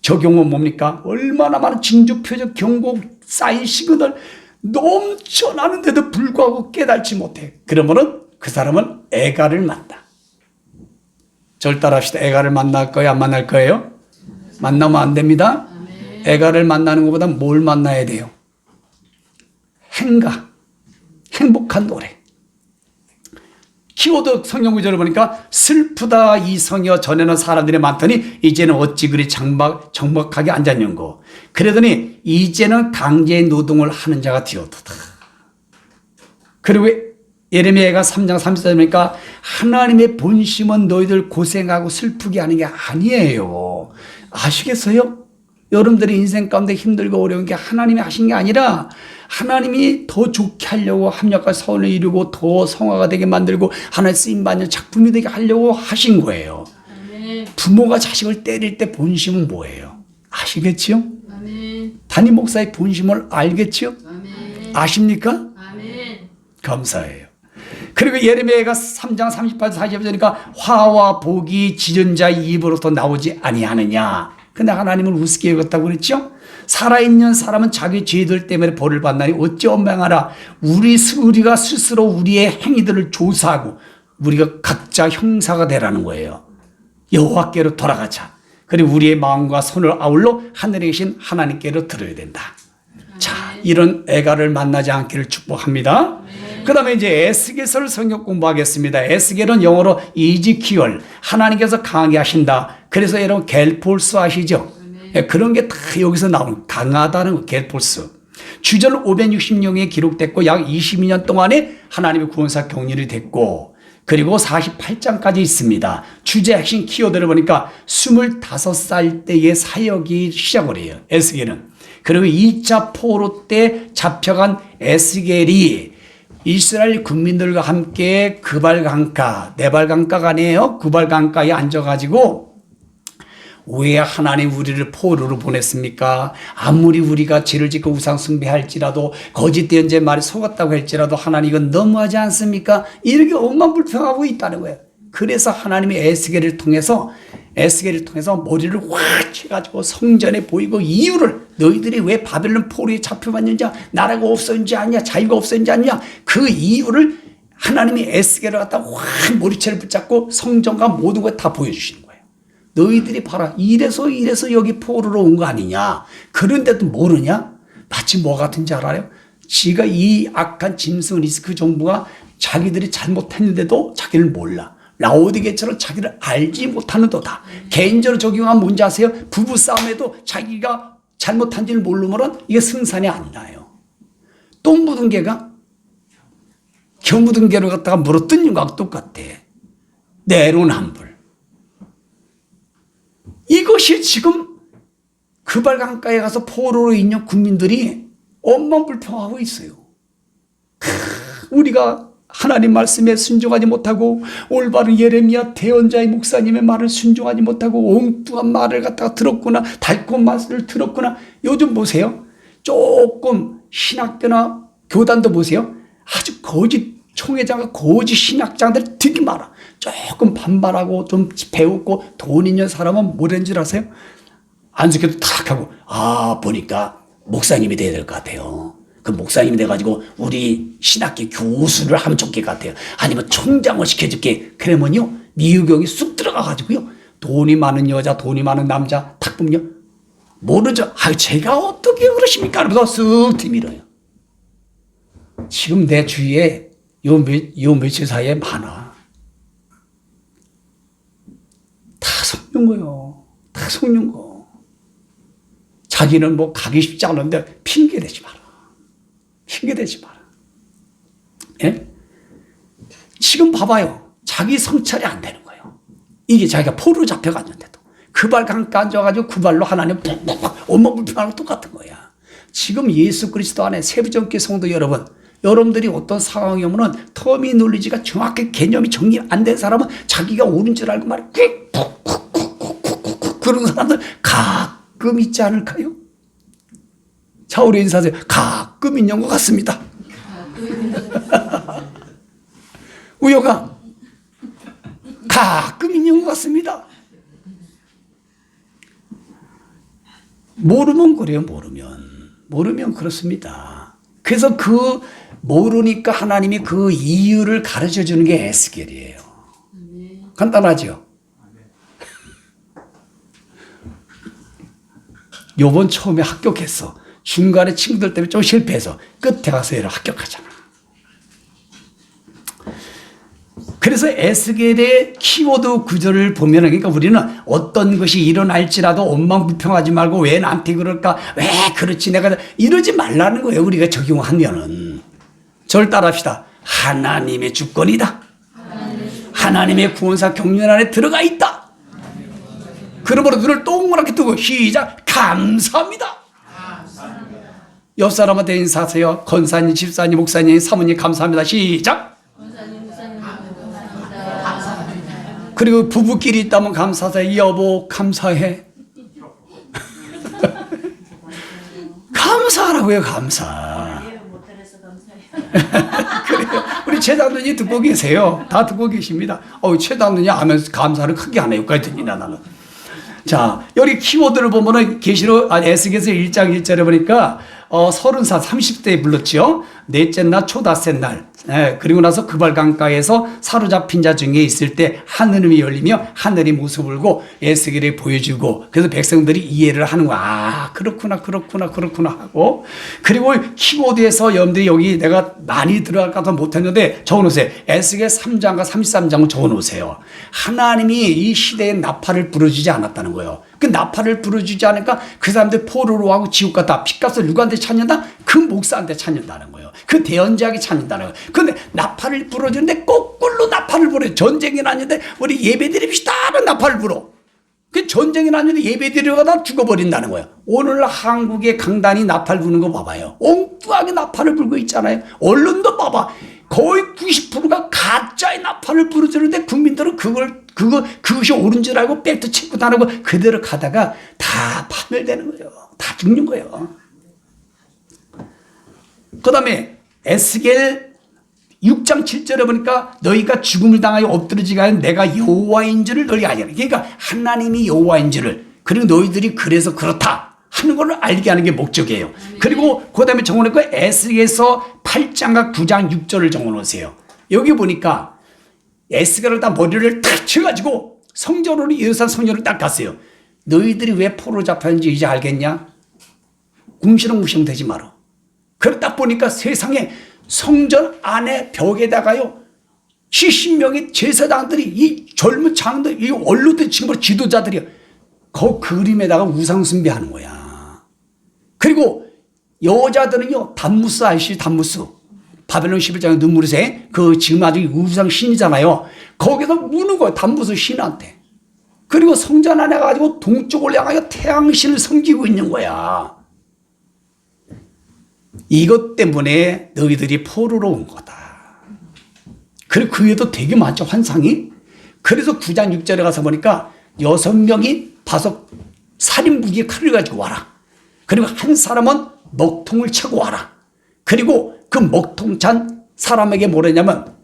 적용은 뭡니까? 얼마나 많은 징조, 표적, 경고, 사인, 시그널 넘쳐나는데도 불구하고 깨달지 못해. 그러면은 그 사람은 애가를 만나. 저를 따라합시다. 애가를 만날 거예요? 안 만날 거예요? 만나면 안 됩니다. 애가를 만나는 것보다 뭘 만나야 돼요? 행가, 행복한 노래. 키워드 성경 구절을 보니까 슬프다 이성여 전에는 사람들이 많더니 이제는 어찌 그리 정박하게 앉았는고. 그러더니 이제는 강제 노동을 하는 자가 되었도다. 그리고 예레미야가 3장 30절에 보니까 하나님의 본심은 너희들 고생하고 슬프게 하는 게 아니에요. 아시겠어요? 여러분들의 인생 가운데 힘들고 어려운 게 하나님이 하신 게 아니라 하나님이 더 좋게 하려고 합력과 서원을 이루고 더 성화가 되게 만들고 하나님 쓰임받는 작품이 되게 하려고 하신 거예요. 아멘. 부모가 자식을 때릴 때 본심은 뭐예요? 아시겠지요? 아멘. 담임 목사의 본심을 알겠지요? 아멘. 아십니까? 아멘. 감사해요. 그리고 예레미야가 3장 38절 40절이니까 화와 복이 지른 자의 입으로부터 나오지 아니하느냐. 근데 하나님은 우습게 여겼다고 그랬죠? 살아있는 사람은 자기 죄들 때문에 벌을 받나니 어찌 원망하라. 우리가 스스로 우리의 행위들을 조사하고 우리가 각자 형사가 되라는 거예요. 여호와께로 돌아가자. 그리고 우리의 마음과 손을 아울러 하늘에 계신 하나님께로 들어야 된다. 자, 이런 애가를 만나지 않기를 축복합니다. 그 다음에 이제 에스겔서를 성경 공부하겠습니다. 에스겔은 영어로 이지키얼, 하나님께서 강하게 하신다. 그래서 여러분 겔폴스 아시죠? 그런 게 다 여기서 나오는 강하다는 겔폴스. 주절 560명에 기록됐고 약 22년 동안에 하나님의 구원사 경륜이 됐고 그리고 48장까지 있습니다. 주제 핵심 키워드를 보니까 25살 때의 사역이 시작을 해요. 에스겔은. 그리고 2차 포로 때 잡혀간 에스겔이 이스라엘 국민들과 함께 그발강가, 네발강가가 아니에요. 그발강가에 앉아가지고 왜 하나님 우리를 포로로 보냈습니까? 아무리 우리가 죄를 짓고 우상 숭배할지라도 거짓 대언제 말에 속았다고 할지라도 하나님 이건 너무하지 않습니까? 이렇게 억만불평하고 있다는 거예요. 그래서 하나님이 에스겔을 통해서 머리를 확 해가지고 성전에 보이고 이유를 너희들이 왜 바벨론 포로에 잡혀왔는지 나라가 없었는지 아니냐 자유가 없었는지 아니냐 그 이유를 하나님이 에스겔을 갖다 확 머리채를 붙잡고 성전과 모든 걸 다 보여주시는 거예요. 너희들이 봐라 이래서 여기 포로로 온 거 아니냐. 그런데도 모르냐? 마치 뭐 같은지 알아요? 지가 이 악한 짐승 리스크 정부가 자기들이 잘못했는데도 자기를 몰라. 라오디게처럼 자기를 알지 못하는도다. 개인적으로 적용하면 뭔지 아세요? 부부싸움에도 자기가 잘못한지를 모르면 이게 승산이 안 나요. 똥 묻은 개가 겨 묻은 개를 갖다가 물어뜯는 거하고 똑같대. 내로남불. 이것이 지금 그발강가에 가서 포로로 있는 국민들이 엄만불평하고 있어요. 우리가 하나님 말씀에 순종하지 못하고 올바른 예레미야 대언자의 목사님의 말을 순종하지 못하고 엉뚱한 말을 갖다가 들었구나. 달콤한 말을 들었구나. 요즘 보세요. 조금 신학교나 교단도 보세요. 아주 거짓 총회장과 거짓 신학장들 되게 많아. 조금 반발하고 좀 배우고 돈 있는 사람은 뭐라는 줄 아세요? 안수교도 탁 하고 보니까 목사님이 돼야 될 것 같아요. 그 목사님이 돼가지고 우리 신학교 교수를 하면 좋을 것 같아요. 아니면 총장을 시켜줄게. 그러면요 미유경이 쑥 들어가가지고요 돈이 많은 여자 돈이 많은 남자 탁 보면요 모르죠. 제가 어떻게 그러십니까? 그러면서 쓱 뒤밀어요. 지금 내 주위에 요 며칠 사이에 많아. 다 속는 거요. 다 속는 거. 자기는 뭐 가기 쉽지 않은데 핑계대지 마라. 핑계대지 마라. 예? 지금 봐봐요. 자기 성찰이 안 되는 거예요. 이게 자기가 포로 잡혀갔는데도 그발 강가 앉아가지고 그 발로 하나님 푹푹 엄마불평하는 거 똑같은 거야. 지금 예수 그리스도 안에 세부정기 성도 여러분들이 어떤 상황이 오면은 터미놀리지가 정확히 개념이 정리 안 된 사람은 자기가 옳은 줄 알고 말이야. 그런 사람들 가끔 있지 않을까요? 자, 우리 인사하세요. 가끔 있는 것 같습니다. 우여가 가끔 있는 것 같습니다. 모르면 그래요. 모르면 그렇습니다. 그래서 그 모르니까 하나님이 그 이유를 가르쳐 주는 게 에스겔이에요. 간단하죠? 요번 처음에 합격했어. 중간에 친구들 때문에 좀 실패해서 끝에 가서 얘를 합격하잖아. 그래서 에스겔의 키워드 구절을 보면, 그러니까 우리는 어떤 것이 일어날지라도 원망불평하지 말고 왜 나한테 그럴까? 왜 그렇지? 내가 이러지 말라는 거예요. 우리가 적용하면은. 저를 따라합시다. 하나님의 주권이다. 하나님의 구원사 경륜 안에 들어가 있다. 그러므로 눈을 동그랗게 뜨고 시작. 감사합니다. 옆 사람한테 인사하세요. 권사님, 집사님, 목사님, 사모님 감사합니다. 시작. 그리고 부부끼리 있다면 감사해. 여보 감사해. 감사하라고요. 감사. 그래요. 우리 최장로님 듣고 계세요. 다 듣고 계십니다. 최장로님 하면서 감사를 크게 하네. 여기까지 들리나 나는. 자, 여기 키워드를 보면은 에스겔서 1장 1절에 보니까 30살 30대에 불렀죠. 넷째 날 초닷새 날. 그리고 나서 그발 강가에서 사로잡힌 자 중에 있을 때 하늘이 열리며 하늘이 모습을고 에스겔이 보여주고, 그래서 백성들이 이해를 하는 거야. 아, 그렇구나 하고. 그리고 키워드에서 여러분들이 여기 내가 많이 들어갈까 못했는데 적어놓으세요. 에스겔 3장과 33장을 적어놓으세요. 하나님이 이 시대에 나팔을 불어주지 않았다는 거예요. 그 나팔을 불어주지 않으니까 그 사람들 포로로 하고 지옥 갔다. 핏값을 누구한테 찾는다? 그 목사한테 찾는다는 거예요. 그 대언자에게 찾는다는 거예요. 근데 나팔을 불어주는데 거꾸로 나팔을 불어요. 전쟁이 났는데 우리 예배 드립시다 하는 나팔을 불어. 그 전쟁이 났는데 예배 드리려다가 죽어버린다는 거예요. 오늘 한국의 강단이 나팔 부는 거 봐봐요. 엉뚱하게 나팔을 불고 있잖아요. 언론도 봐봐. 거의 90%가 가짜의 나팔을 부르주는데 국민들은 그것이 옳은 줄 알고 백도 치고 다니고 그대로 가다가 다 파멸되는 거예요. 다 죽는 거예요. 그 다음에 에스겔 6장 7절에 보니까 너희가 죽음을 당하여 엎드러지게 하여 내가 여호와인 줄을 너희가 알게 하라. 그러니까 하나님이 여호와인 줄을, 그리고 너희들이 그래서 그렇다 하는 걸 알게 하는 게 목적이에요. 그리고 그 다음에 적어놓고 에스겔서 8장과 9장 6절을 적어놓으세요. 여기 보니까 에스겔을 다 머리를 탁 쳐가지고 성전으로 예루살렘 성전을 딱 갔어요. 너희들이 왜 포로 잡혔는지 이제 알겠냐? 궁시렁무시렁 되지 마라. 그걸 딱 보니까 세상에 성전 안에 벽에다가요 70명의 제사장들이, 이 젊은 장들, 이 원로들 지금 지도자들이 그 그림에다가 우상 숭배하는 거야. 그리고 여자들은요 단무스 아시죠? 단무스. 바벨론 11장의 눈물의 새, 그 지금 아주 우상 신이잖아요. 거기서 무는 거예요. 단무스 신한테. 그리고 성전 안에 가지고 동쪽을 향하여 태양신을 섬기고 있는 거야. 이것 때문에 너희들이 포로로 온 거다. 그리고 그 외에도 되게 많죠, 환상이. 그래서 9장 6절에 가서 보니까 6명이 바석 살인 무기의 칼을 가지고 와라. 그리고 한 사람은 먹통을 차고 와라. 그리고 그 먹통 찬 사람에게 뭐랬냐면,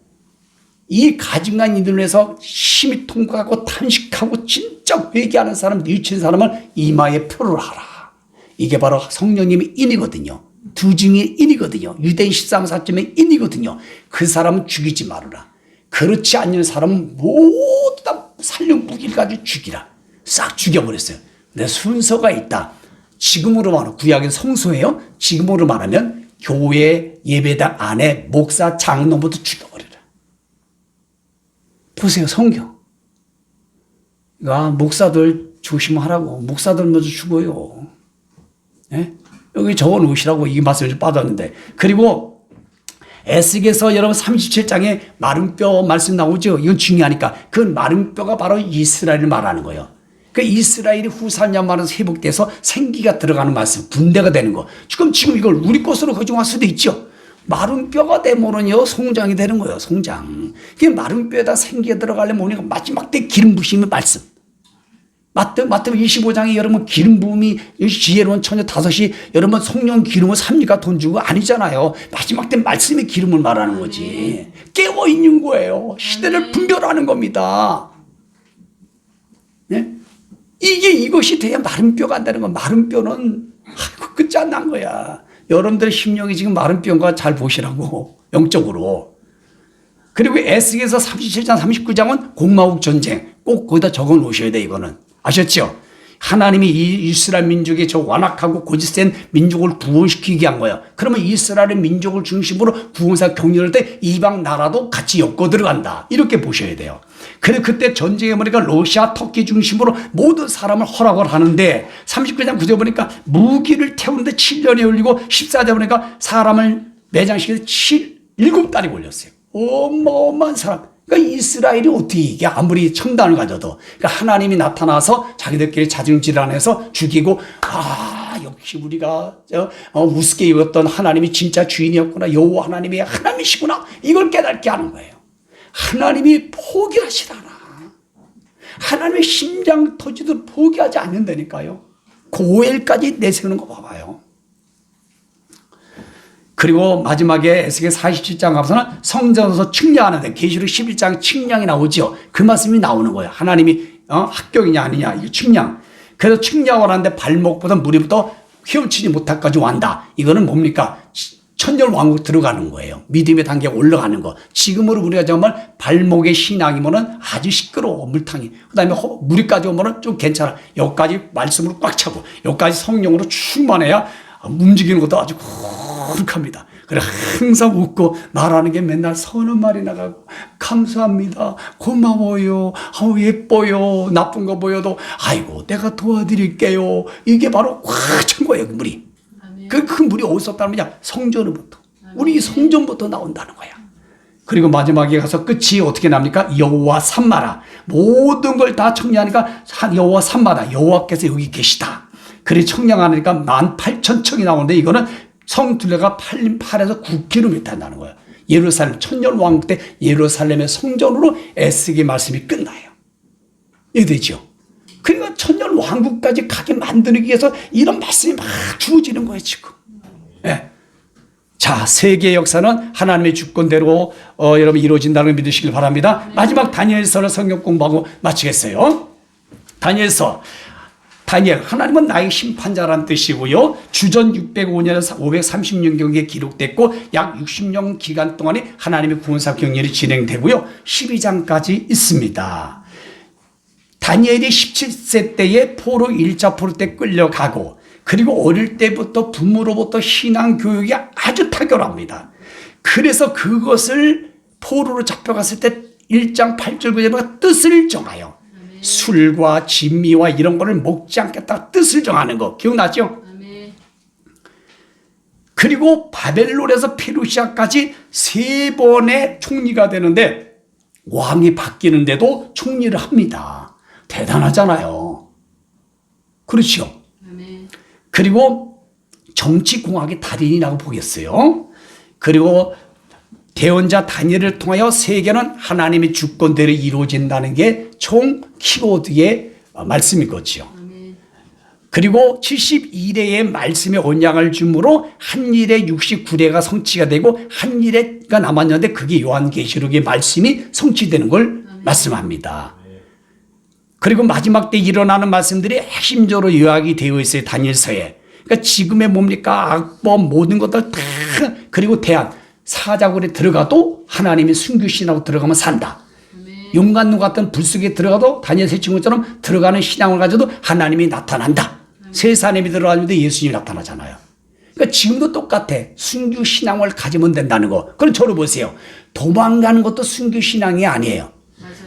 이 가증한 이들을 위해서 심히 통과하고 탄식하고 진짜 회개하는 사람, 뉘친 사람을 이마에 표를 하라. 이게 바로 성령님의 인이거든요. 두 중의 인이거든요. 유대인 13사점의 인이거든요. 그 사람은 죽이지 말아라. 그렇지 않는 사람은 모두 다 살령 무기를 가지고 죽이라. 싹 죽여버렸어요. 근데 순서가 있다. 지금으로 말하면, 구약은 성소예요. 지금으로 말하면 교회 예배당 안에 목사 장로부터 죽여버려라. 보세요, 성경. 목사들 조심하라고. 목사들 먼저 죽어요. 네? 여기 적어 놓으시라고 이 말씀을 좀 받았는데. 그리고 에스겔서 여러분 37장에 마른 뼈 말씀 나오죠. 이건 중요하니까. 그 마른 뼈가 바로 이스라엘을 말하는 거예요. 그 이스라엘이 후사냐 말아서 회복돼서 생기가 들어가는 말씀, 분대가 되는 거. 지금 이걸 우리 것으로 가져갈 수도 있죠. 마른 뼈가 되면요 성장이 되는 거예요. 성장. 그 마른 뼈에다 생기가 들어가려면 우리가 마지막 때 기름 부심의 말씀. 마태복음 25장에 여러분 기름 부음이 지혜로운 처녀 5이 여러분 성령 기름을 삽니까? 돈 주고 아니잖아요. 마지막 때 말씀의 기름을 말하는 거지. 깨어 있는 거예요. 시대를 분별하는 겁니다. 네? 이것이 돼야 마른 뼈가 안다는 건 마른 뼈는 끝장난 거야. 여러분들의 심령이 지금 마른 뼈인가 잘 보시라고 영적으로. 그리고 에스겔서 37장 39장은 공마국 전쟁 꼭 거기다 적어 놓으셔야 돼. 이거는 아셨죠? 하나님이 이 이스라엘 민족의 저 완악하고 고집센 민족을 구원시키게 한 거예요. 그러면 이스라엘 민족을 중심으로 구원사 격려할 때 이방 나라도 같이 엮어 들어간다. 이렇게 보셔야 돼요. 그래 그때 전쟁에 보니까 러시아, 터키 중심으로 모든 사람을 허락을 하는데 39장 9절 보니까 무기를 태우는데 7년이 걸리고 14절 보니까 사람을 매장시키는데 7달이 걸렸어요. 어마어마한 사람. 그러니까 이스라엘이 어떻게 이게 아무리 청단을 가져도 그러니까 하나님이 나타나서 자기들끼리 자중질환해서 죽이고 역시 우리가 우습게 입었던 하나님이 진짜 주인이었구나. 여호와 하나님이 하나님이시구나. 이걸 깨닫게 하는 거예요. 하나님이 포기하시지 않아. 하나님의 심장 터지도 포기하지 않는다니까요. 고엘까지 내세우는 거 봐봐요. 그리고 마지막에 에스겔 47장 가서는 성전에서 측량하는데 계시록 11장 측량이 나오죠. 그 말씀이 나오는 거예요. 하나님이 합격이냐 아니냐 이거 측량. 그래서 측량을 하는데 발목보다 무리부터 헤엄치지 못할까지 완다. 이거는 뭡니까? 천년왕국 들어가는 거예요. 믿음의 단계에 올라가는 거. 지금으로 우리가 정말 발목의 신앙이면은 아주 시끄러워 물탕이. 그다음에 무리까지 오면은 좀 괜찮아. 여기까지 말씀으로 꽉 차고 여기까지 성령으로 충만해야 움직이는 것도 아주 거룩합니다. 그래 항상 웃고 말하는 게 맨날 서너 말이 나가고 감사합니다. 고마워요. 예뻐요. 나쁜 거 보여도 아이고 내가 도와드릴게요. 이게 바로 꽉 찬 거예요. 물이. 그 물이 어디서 따르느냐? 성전으로부터. 우리 성전부터 나온다는 거야. 그리고 마지막에 가서 끝이 어떻게 납니까? 여호와 삼마라. 모든 걸 다 청량하니까 여호와 삼마다. 여호와께서 여기 계시다. 그래 청량하니까 18,000척이 나오는데 이거는 성 둘레가 8에서 9km 한다는 거예요. 예루살렘 천년왕국 때 예루살렘의 성전으로 에스겔 말씀이 끝나요. 이해되죠? 그러니까 천년왕국까지 가게 만들기 위해서 이런 말씀이 막 주어지는 거예요 지금. 네. 자, 세계의 역사는 하나님의 주권대로 여러분 이루어진다는 걸 믿으시길 바랍니다. 마지막 다니엘서를 성경 공부하고 마치겠어요. 다니엘, 하나님은 나의 심판자라는 뜻이고요. 주전 605년에서 530년경에 기록됐고 약 60년 기간 동안에 하나님의 구원사 경륜이 진행되고요. 12장까지 있습니다. 다니엘이 17세 때에 포로 1차 포로 때 끌려가고 그리고 어릴 때부터 부모로부터 신앙 교육이 아주 탁월합니다. 그래서 그것을 포로로 잡혀갔을 때 1장 8절 9절에 뜻을 정하여 술과 진미와 이런 거를 먹지 않겠다 뜻을 정하는 거 기억나죠? 그리고 바벨론에서 페르시아까지 3번의 총리가 되는데 왕이 바뀌는데도 총리를 합니다. 대단하잖아요. 그렇죠? 그리고 정치공학의 달인이라고 보겠어요. 그리고 대언자 다니엘을 통하여 세계는 하나님의 주권대로 이루어진다는 게 총 키워드의 말씀인 거죠. 그리고 71회의 말씀의 언약을 주므로 한 일에 69회가 성취가 되고 한 일회가 남았는데 그게 요한계시록의 말씀이 성취되는 걸 말씀합니다. 그리고 마지막 때 일어나는 말씀들이 핵심적으로 요약이 되어 있어요. 다니엘서에. 그러니까 지금의 뭡니까? 악법 모든 것들 다 그리고 대안 사자굴에 들어가도 하나님의 순교신하고 들어가면 산다. 용간누 같은 불 속에 들어가도 다니엘 세 친구처럼 들어가는 신앙을 가져도 하나님이 나타난다. 세 사람이 들어가는데 예수님이 나타나잖아요. 그러니까 지금도 똑같아. 순교신앙을 가지면 된다는 거. 그럼 저를 보세요. 도망가는 것도 순교신앙이 아니에요.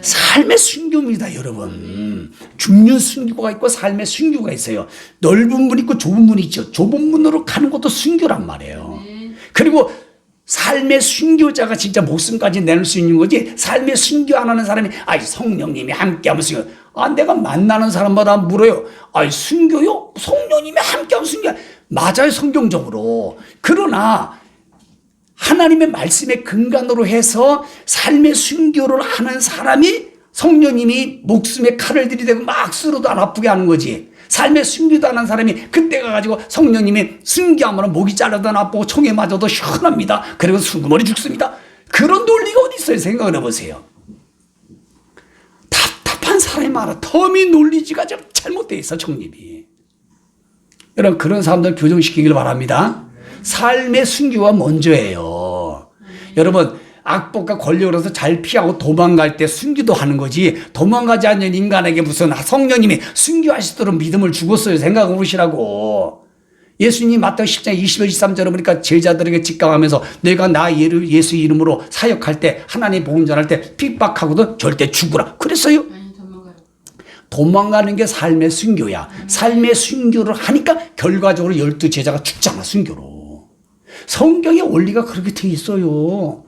삶의 순교입니다, 여러분. 죽는 순교가 있고 삶의 순교가 있어요. 넓은 문 있고 좁은 문이 있죠. 좁은 문으로 가는 것도 순교란 말이에요. 그리고 삶의 순교자가 진짜 목숨까지 내놓을 수 있는 거지. 삶의 순교 안 하는 사람이 성령님이 함께하면 순교. 내가 만나는 사람마다 물어요. 순교요? 성령님이 함께하면 순교. 맞아요, 성경적으로. 그러나 하나님의 말씀의 근간으로 해서 삶의 순교를 하는 사람이 성령님이 목숨에 칼을 들이대고 막 쓰러도 안 아프게 하는 거지. 삶의 순교도 안 한 사람이 그때 가가지고 성령님이 순교하면 목이 잘라도 안 아프고 총에 맞아도 시원합니다. 그리고 순구머리 죽습니다. 그런 논리가 어디 있어요? 생각을 해보세요. 답답한 사람이 많아. 터미놀리지가 좀 잘못되어 있어, 정립이. 여러분, 그런 사람들 교정시키길 바랍니다. 삶의 순교가 먼저예요. 여러분, 악법과 권력으로서 잘 피하고 도망갈 때 순교도 하는 거지, 도망가지 않는 인간에게 무슨 성령님이 순교하시도록 믿음을 주었어요. 생각해 보시라고. 예수님이 마태복음 10장 21, 23절을 보니까 제자들에게 직감하면서 내가 나 예수 이름으로 사역할 때, 하나님 복음 전할 때 핍박하고도 절대 죽으라 그랬어요. 도망가는 게 삶의 순교야. 삶의 순교를 하니까 결과적으로 12제자가 죽잖아, 순교로. 성경의 원리가 그렇게 돼 있어요.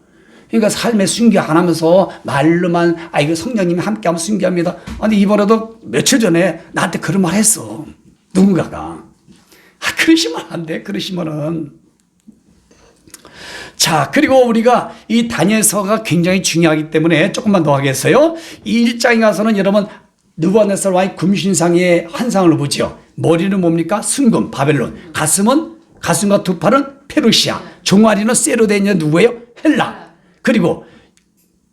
그러니까 삶의 순교 안 하면서 말로만 이거 성령님이 함께하면 순교합니다. 아니 이번에도 며칠 전에 나한테 그런 말 했어. 누군가가. 그러시면 안 돼. 그러시면은. 자, 그리고 우리가 이 다니엘서가 굉장히 중요하기 때문에 조금만 더 하겠어요. 이 1장에 가서는 여러분 느부갓네살 왕의 금신상의 환상을 보지요. 머리는 뭡니까? 순금, 바벨론. 가슴과 두 팔은 페르시아. 종아리는 쇠로 된 누구예요? 헬라. 그리고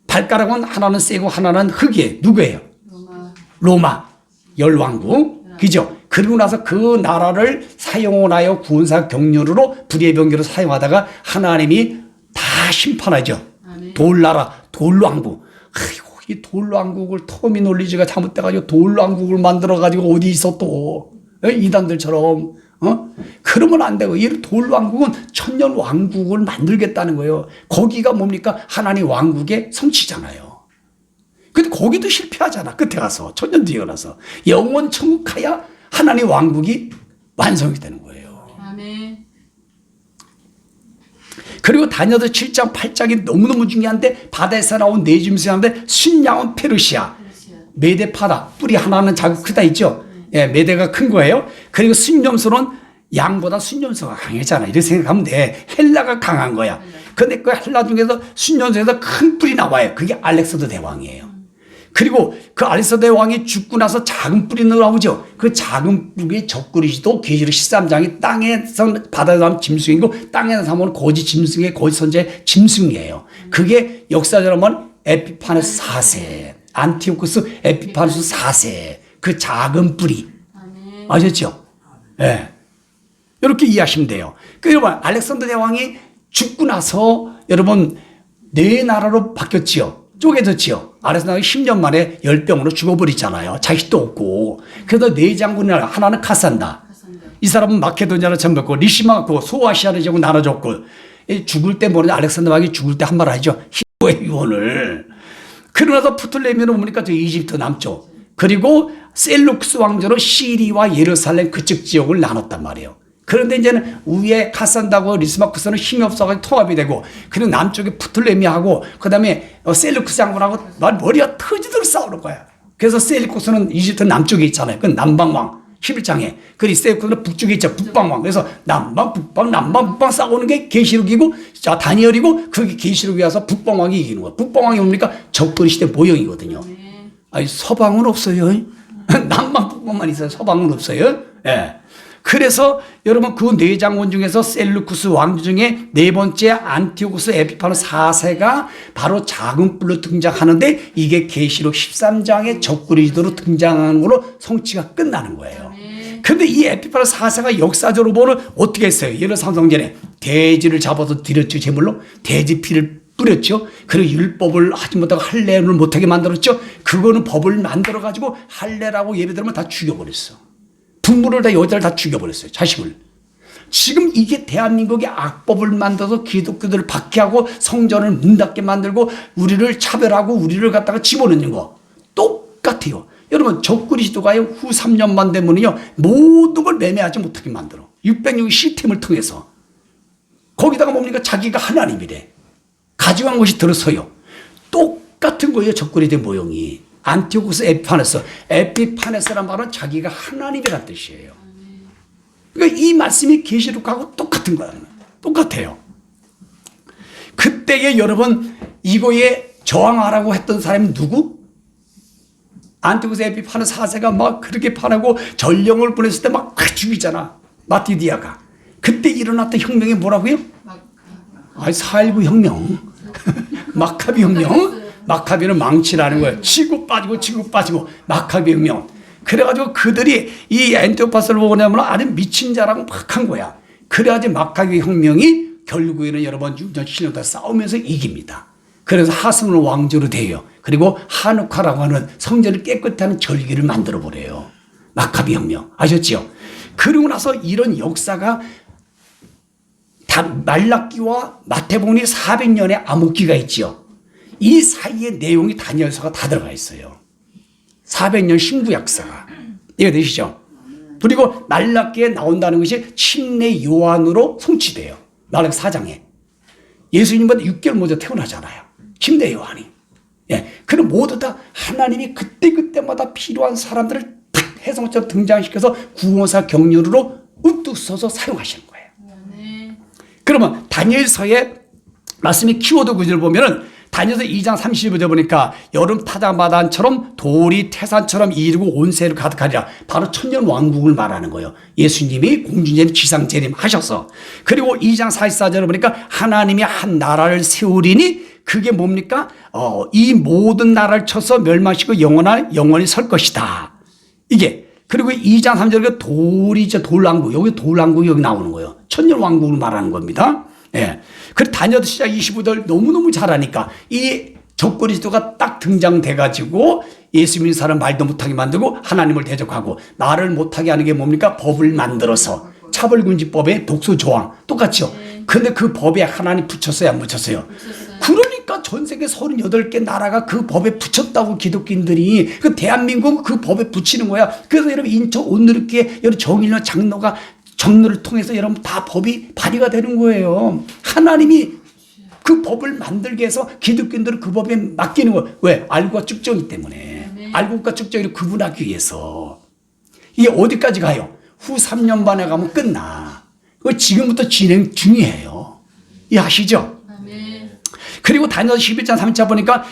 발가락은 하나는 쇠고 하나는 흙이에요. 누구예요? 로마. 열왕국. 그죠? 그리고 나서 그 나라를 사용하여 구원사 경륜으로 불의의 병기로 사용하다가 하나님이 다 심판하죠. 돌나라, 돌왕국. 아이고, 이 돌왕국을 터미놀리지가 잘못돼가지고 돌왕국을 만들어가지고 어디 있어 또. 이단들처럼. 그러면 안 되고, 이 돌왕국은 천년 왕국을 만들겠다는 거예요. 거기가 뭡니까? 하나님 왕국의 성취잖아요. 근데 거기도 실패하잖아. 끝에 가서. 천년 뒤에 가서. 영원 천국 가야 하나님 왕국이 완성이 되는 거예요. 아멘. 그리고 다니엘서 7장, 8장이 너무너무 중요한데, 바다에서 나온 네 짐승인데, 순양은 페르시아. 메대파다. 뿔이 하나는 작고 크다 있죠? 예, 메대가 큰 거예요. 그리고 순점수는 양보다 순점수가 강했잖아. 이렇게 생각하면 돼. 헬라가 강한 거야. 근데 그 헬라 중에서 순점수에서 큰 뿔이 나와요. 그게 알렉산더 대왕이에요. 그리고 그 알렉산더 대왕이 죽고 나서 작은 뿔이 나오죠. 그 작은 뿔이 적그리스도 계시록 13장이 땅에서 바다에서 나온 짐승이고 땅에서 나온 거짓 짐승의 거짓 선지자의 짐승이에요. 그게 역사적으로 하면 에피파네스 4세. 안티오쿠스 에피파네스 4세. 그 작은 뿔이. 아셨죠? 예. 네. 이렇게 이해하시면 돼요. 그 여러분, 알렉산더 대왕이 죽고 나서 여러분, 네 나라로 바뀌었지요. 쪼개졌지요. 알렉산더가 10년 만에 열병으로 죽어버리잖아요. 자식도 없고. 그래서 네 장군이 하나는 카산다. 이 사람은 마케도니아를 점령했고, 리시마고 소아시아를 지고 나눠줬고, 죽을 때 뭐냐, 알렉산더 왕이 죽을 때 한 말 하죠. 희고의 유언을. 그러나서 프톨레미는 뭡니까? 저 이집트 남쪽. 그리고 셀루크스 왕조로 시리와 예루살렘 그쪽 지역을 나눴단 말이에요. 그런데 이제는 위에 카산다고 리스마쿠스는 힘이 없어가지고 통합이 되고, 그리고 남쪽에 프톨레미하고, 그 다음에 셀루크스 장군하고 머리가 터지도록 싸우는 거야. 그래서 셀루쿠스는 이집트 남쪽에 있잖아요. 그 남방왕 11장에. 그리고 셀루쿠스는 북쪽에 있죠. 북방왕. 그래서 남방, 북방 싸우는 게 계시록이고, 자, 다니엘이고, 그게 계시록이 와서 북방왕이 이기는 거야. 북방왕이 뭡니까? 적그리 시대 모형이거든요. 아니, 서방은 없어요. 남방, 북방만 있어요. 서방은 없어요. 예. 그래서 여러분 그 네 장군 중에서 셀루쿠스 왕조 중에 네 번째 안티오쿠스 에피파네스 4세가 바로 작은 뿔로 등장하는데, 이게 계시록 13장의 적그리스도로 등장하는 걸로 성취가 끝나는 거예요. 근데 이 에피파네스 4세가 역사적으로 보면 어떻게 했어요? 예를 삼성전에 돼지를 잡아서 드렸죠. 제물로 돼지 피를 뿌렸죠. 그리고 율법을 하지 못하고 할례를 못하게 만들었죠. 그거는 법을 만들어가지고 할례라고 예배드리면 다 죽여버렸어. 부모를 다 여자를 다 죽여버렸어요. 자식을. 지금 이게 대한민국의 악법을 만들어서 기독교들을 박해하고 성전을 문 닫게 만들고 우리를 차별하고 우리를 갖다가 집어넣는 거 똑같아요. 여러분 적그리스도가요 후 3년만 되면요 모든 걸 매매하지 못하게 만들어. 606 시스템을 통해서. 거기다가 뭡니까? 자기가 하나님이래. 가져간 것이 들어서요. 똑같은 거예요. 적그리스도의 모형이. 안티오쿠스 에피파네스란 말은 자기가 하나님이란 뜻이에요. 그러니까 이 말씀이 계시록하고 똑같은 거예요. 똑같아요. 그때에 여러분 이거에 저항하라고 했던 사람이 누구? 안티오쿠스 에피파네스 4세가 막 그렇게 파내고 전령을 보냈을 때 막 죽이잖아. 마티디아가. 그때 일어났던 혁명이 뭐라고요? 4.19 혁명. 마카비 혁명. 마카비는 망치라는 거예요. 치고 빠지고 마카비 혁명. 그래가지고 그들이 이 안티오파스를 보고 나면 아주 미친 자라고 막 한 거야. 그래가지고 마카비 혁명이 결국에는 여러분 6년 7년 다 싸우면서 이깁니다. 그래서 하스몬 왕조로 돼요. 그리고 하누카라고 하는 성전을 깨끗이 하는 절기를 만들어 버려요. 마카비 혁명. 아셨죠? 그리고 나서 이런 역사가 다 말라기와 마태복음이 400년의 암흑기가 있죠. 이 사이에 내용이 다니엘서가 다 들어가 있어요. 400년 신구약사가. 이해되시죠? 그리고 말라기에 나온다는 것이 침례 요한으로 성취돼요. 말라기 4장에. 예수님보다 6개월 먼저 태어나잖아요. 침례 요한이. 예. 그럼 모두 다 하나님이 그때그때마다 필요한 사람들을 탁 해성처럼 등장시켜서 구원사 경륜으로 우뚝 서서 사용하시는 거예요. 그러면 다니엘서의 말씀이 키워드 구절을 보면은 다니엘서 2장 30절에 보니까 여름 타작마당처럼 돌이 태산처럼 이르고 온 세를 가득하리라. 바로 천년 왕국을 말하는 거예요. 예수님이 공중재림 지상재림 하셔서. 그리고 2장 44절에 보니까 하나님이 한 나라를 세우리니 그게 뭡니까? 이 모든 나라를 쳐서 멸망시키고 영원히 설 것이다. 이게. 그리고 2장 3절에 돌이죠. 돌왕국. 여기 돌왕국이 여기 나오는 거예요. 천년 왕국을 말하는 겁니다. 예. 그리고 다니엘서 시작 25절 너무너무 잘하니까 이 적그리스도가 딱 등장돼가지고 예수 믿는 사람 말도 못하게 만들고 하나님을 대적하고 말을 못하게 하는 게 뭡니까? 법을 만들어서 차별금지법의 독소 조항 똑같죠. 근데 그 법에 하나님 붙였어요? 안 붙였어요? 그러니까 전 세계 38개 나라가 그 법에 붙였다고 기독교인들이 그 대한민국 그 법에 붙이는 거야. 그래서 여러분 인천 온누리교회 여러분 정일련 장로가 정로를 통해서 여러분 다 법이 발의가 되는 거예요. 하나님이 그 법을 만들게 해서 기독교인들은 그 법에 맡기는 거예요. 왜? 알고가 축적이기 때문에. 알고가 축적을 구분하기 위해서. 이게 어디까지 가요? 후 3년 반에 가면 끝나. 지금부터 진행 중이에요. 이해하시죠? 그리고 다니엘서 11장 3절 보니까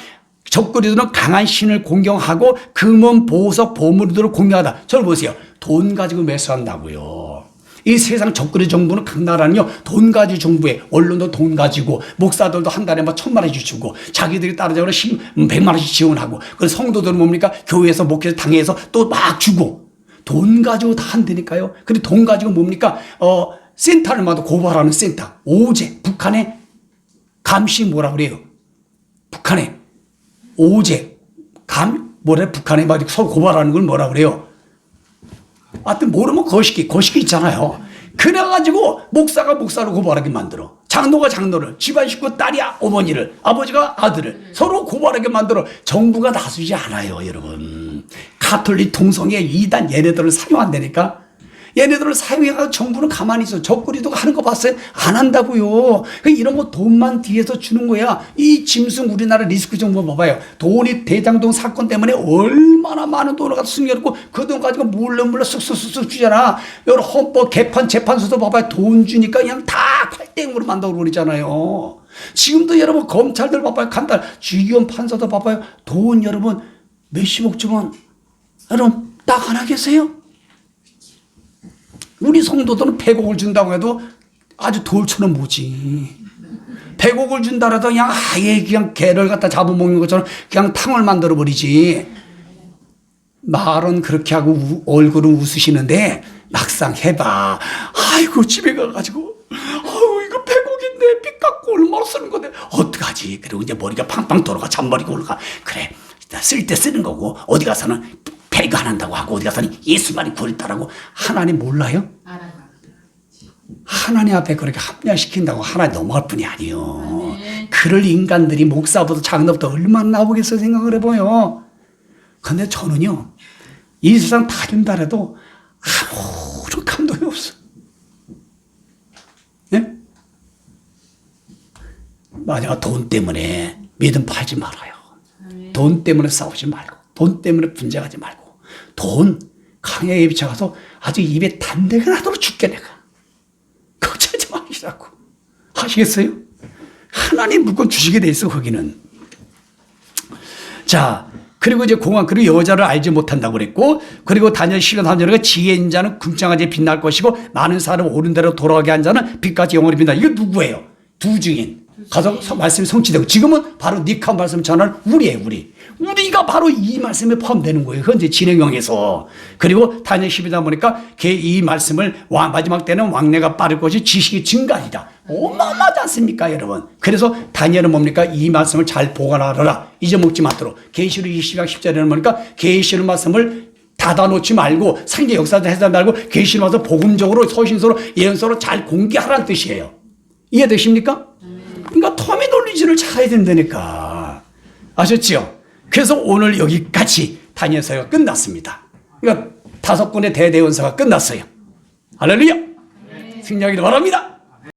적그리스도는 강한 신을 공경하고 금은 보석 보물들을 공경하다. 저를 보세요. 돈 가지고 매수한다고요. 이 세상 적그리 정부는 각 나라는요 돈 가지고 정부에 언론도 돈 가지고 목사들도 한 달에 막 1,000만 원씩 주고 자기들이 따라잡으러 100만 원씩 지원하고 그래서 성도들은 뭡니까 교회에서 목회에서 당회에서 또 막 주고 돈 가지고 다 한다니까요. 근데 돈 가지고 뭡니까 센터를 마다 고발하는 센터 오제 북한의 감시 뭐라 그래요? 북한의 오제 북한에 막 서로 고발하는 걸 뭐라 그래요? 하여튼 모르면 거시기 있잖아요. 그래가지고 목사가 목사를 고발하게 만들어. 장로가 장로를, 집안 식구 딸이 어머니를, 아버지가 아들을 서로 고발하게 만들어. 정부가 나서지 않아요, 여러분. 가톨릭 동성애 이단 얘네들을 사용한다니까. 얘네들을 사용해서 정부는 가만히 있어. 적그리스도가 하는 거 봤어요? 안 한다고요. 이런 거 돈만 뒤에서 주는 거야. 이 짐승 우리나라 리스크 정보 봐봐요. 돈이 대장동 사건 때문에 얼마나 많은 돈을 갖다 숨겨놓고 그 돈 가지고 몰래 쑥쑥 주잖아. 여러 헌법 개판 재판소도 봐봐요. 돈 주니까 그냥 다 칼땡으로 만들어 버리잖아요. 지금도 여러분 검찰들 봐봐요. 간단 주기원 판사도 봐봐요. 돈 여러분 몇십억 주면 여러분 딱 하나 계세요? 우리 성도들은 100억을 준다고 해도 아주 돌처럼 보지. 100억을 준다 해도 그냥 아예 그냥 개를 갖다 잡아먹는 것처럼 그냥 탕을 만들어버리지. 말은 그렇게 하고 얼굴은 웃으시는데 막상 해봐. 아이고 집에 가가지고 아이고 이거 100억인데 빚 갚고 얼마나 쓰는 건데 어떡하지. 그리고 이제 머리가 팡팡 돌아가 잔머리가 올라가. 그래 쓸 때 쓰는 거고 어디 가서는 배가 안 한다고 하고 어디 가서는 예수만이 구원했다라고. 하나님 몰라요? 알아요. 하나님 앞에 그렇게 합리화시킨다고 하나님 넘어갈 뿐이 아니에요. 그럴 인간들이 목사부터 장로부터 얼마나 나오겠어 생각을 해봐요. 근데 저는요 이 세상 다 준다 해도 아무런 감동이 없어. 네? 만약 돈 때문에 믿음 팔지 말아요. 돈 때문에 싸우지 말고 돈 때문에 분쟁하지 말고 돈 강야에 비춰가서 아주 입에 단내가 나도록 죽게 내가 걱정하지 마시라고 하시겠어요? 하나님 물건 주시게 돼 있어 거기는. 자 그리고 이제 그리고 여자를 알지 못한다고 그랬고 그리고 다니엘 13절에 지혜인 자는 궁창하게 빛날 것이고 많은 사람 옳은 대로 돌아가게 한 자는 빛같이 영원히 빛나. 이거 누구예요? 두 증인 가서 말씀이 성취되고 지금은 바로 니카 말씀 전하는 우리예요. 우리가 바로 이 말씀에 포함되는 거예요. 현재 진행형에서. 그리고 다니엘 12장 보니까 이 말씀을 마지막 때는 왕래가 빠를 것이 지식이 증가하리라. 어마어마하지 않습니까 여러분. 그래서 다니엘은 뭡니까? 이 말씀을 잘 보관하라. 잊어먹지 마도록. 계시록 20장 10절에는 보니까 계시록 말씀을 닫아놓지 말고 상계 역사도 해서 말고 계시록 와서 복음적으로 서신서로 예언서로 잘 공개하라는 뜻이에요. 이해되십니까? 그러니까 터미놀리지를 잘해야 된다니까. 아셨지요? 그래서 오늘 여기까지 다니엘서가 끝났습니다. 그러니까 5권의 대대원서가 끝났어요. 할렐루야! 승리하기를 바랍니다.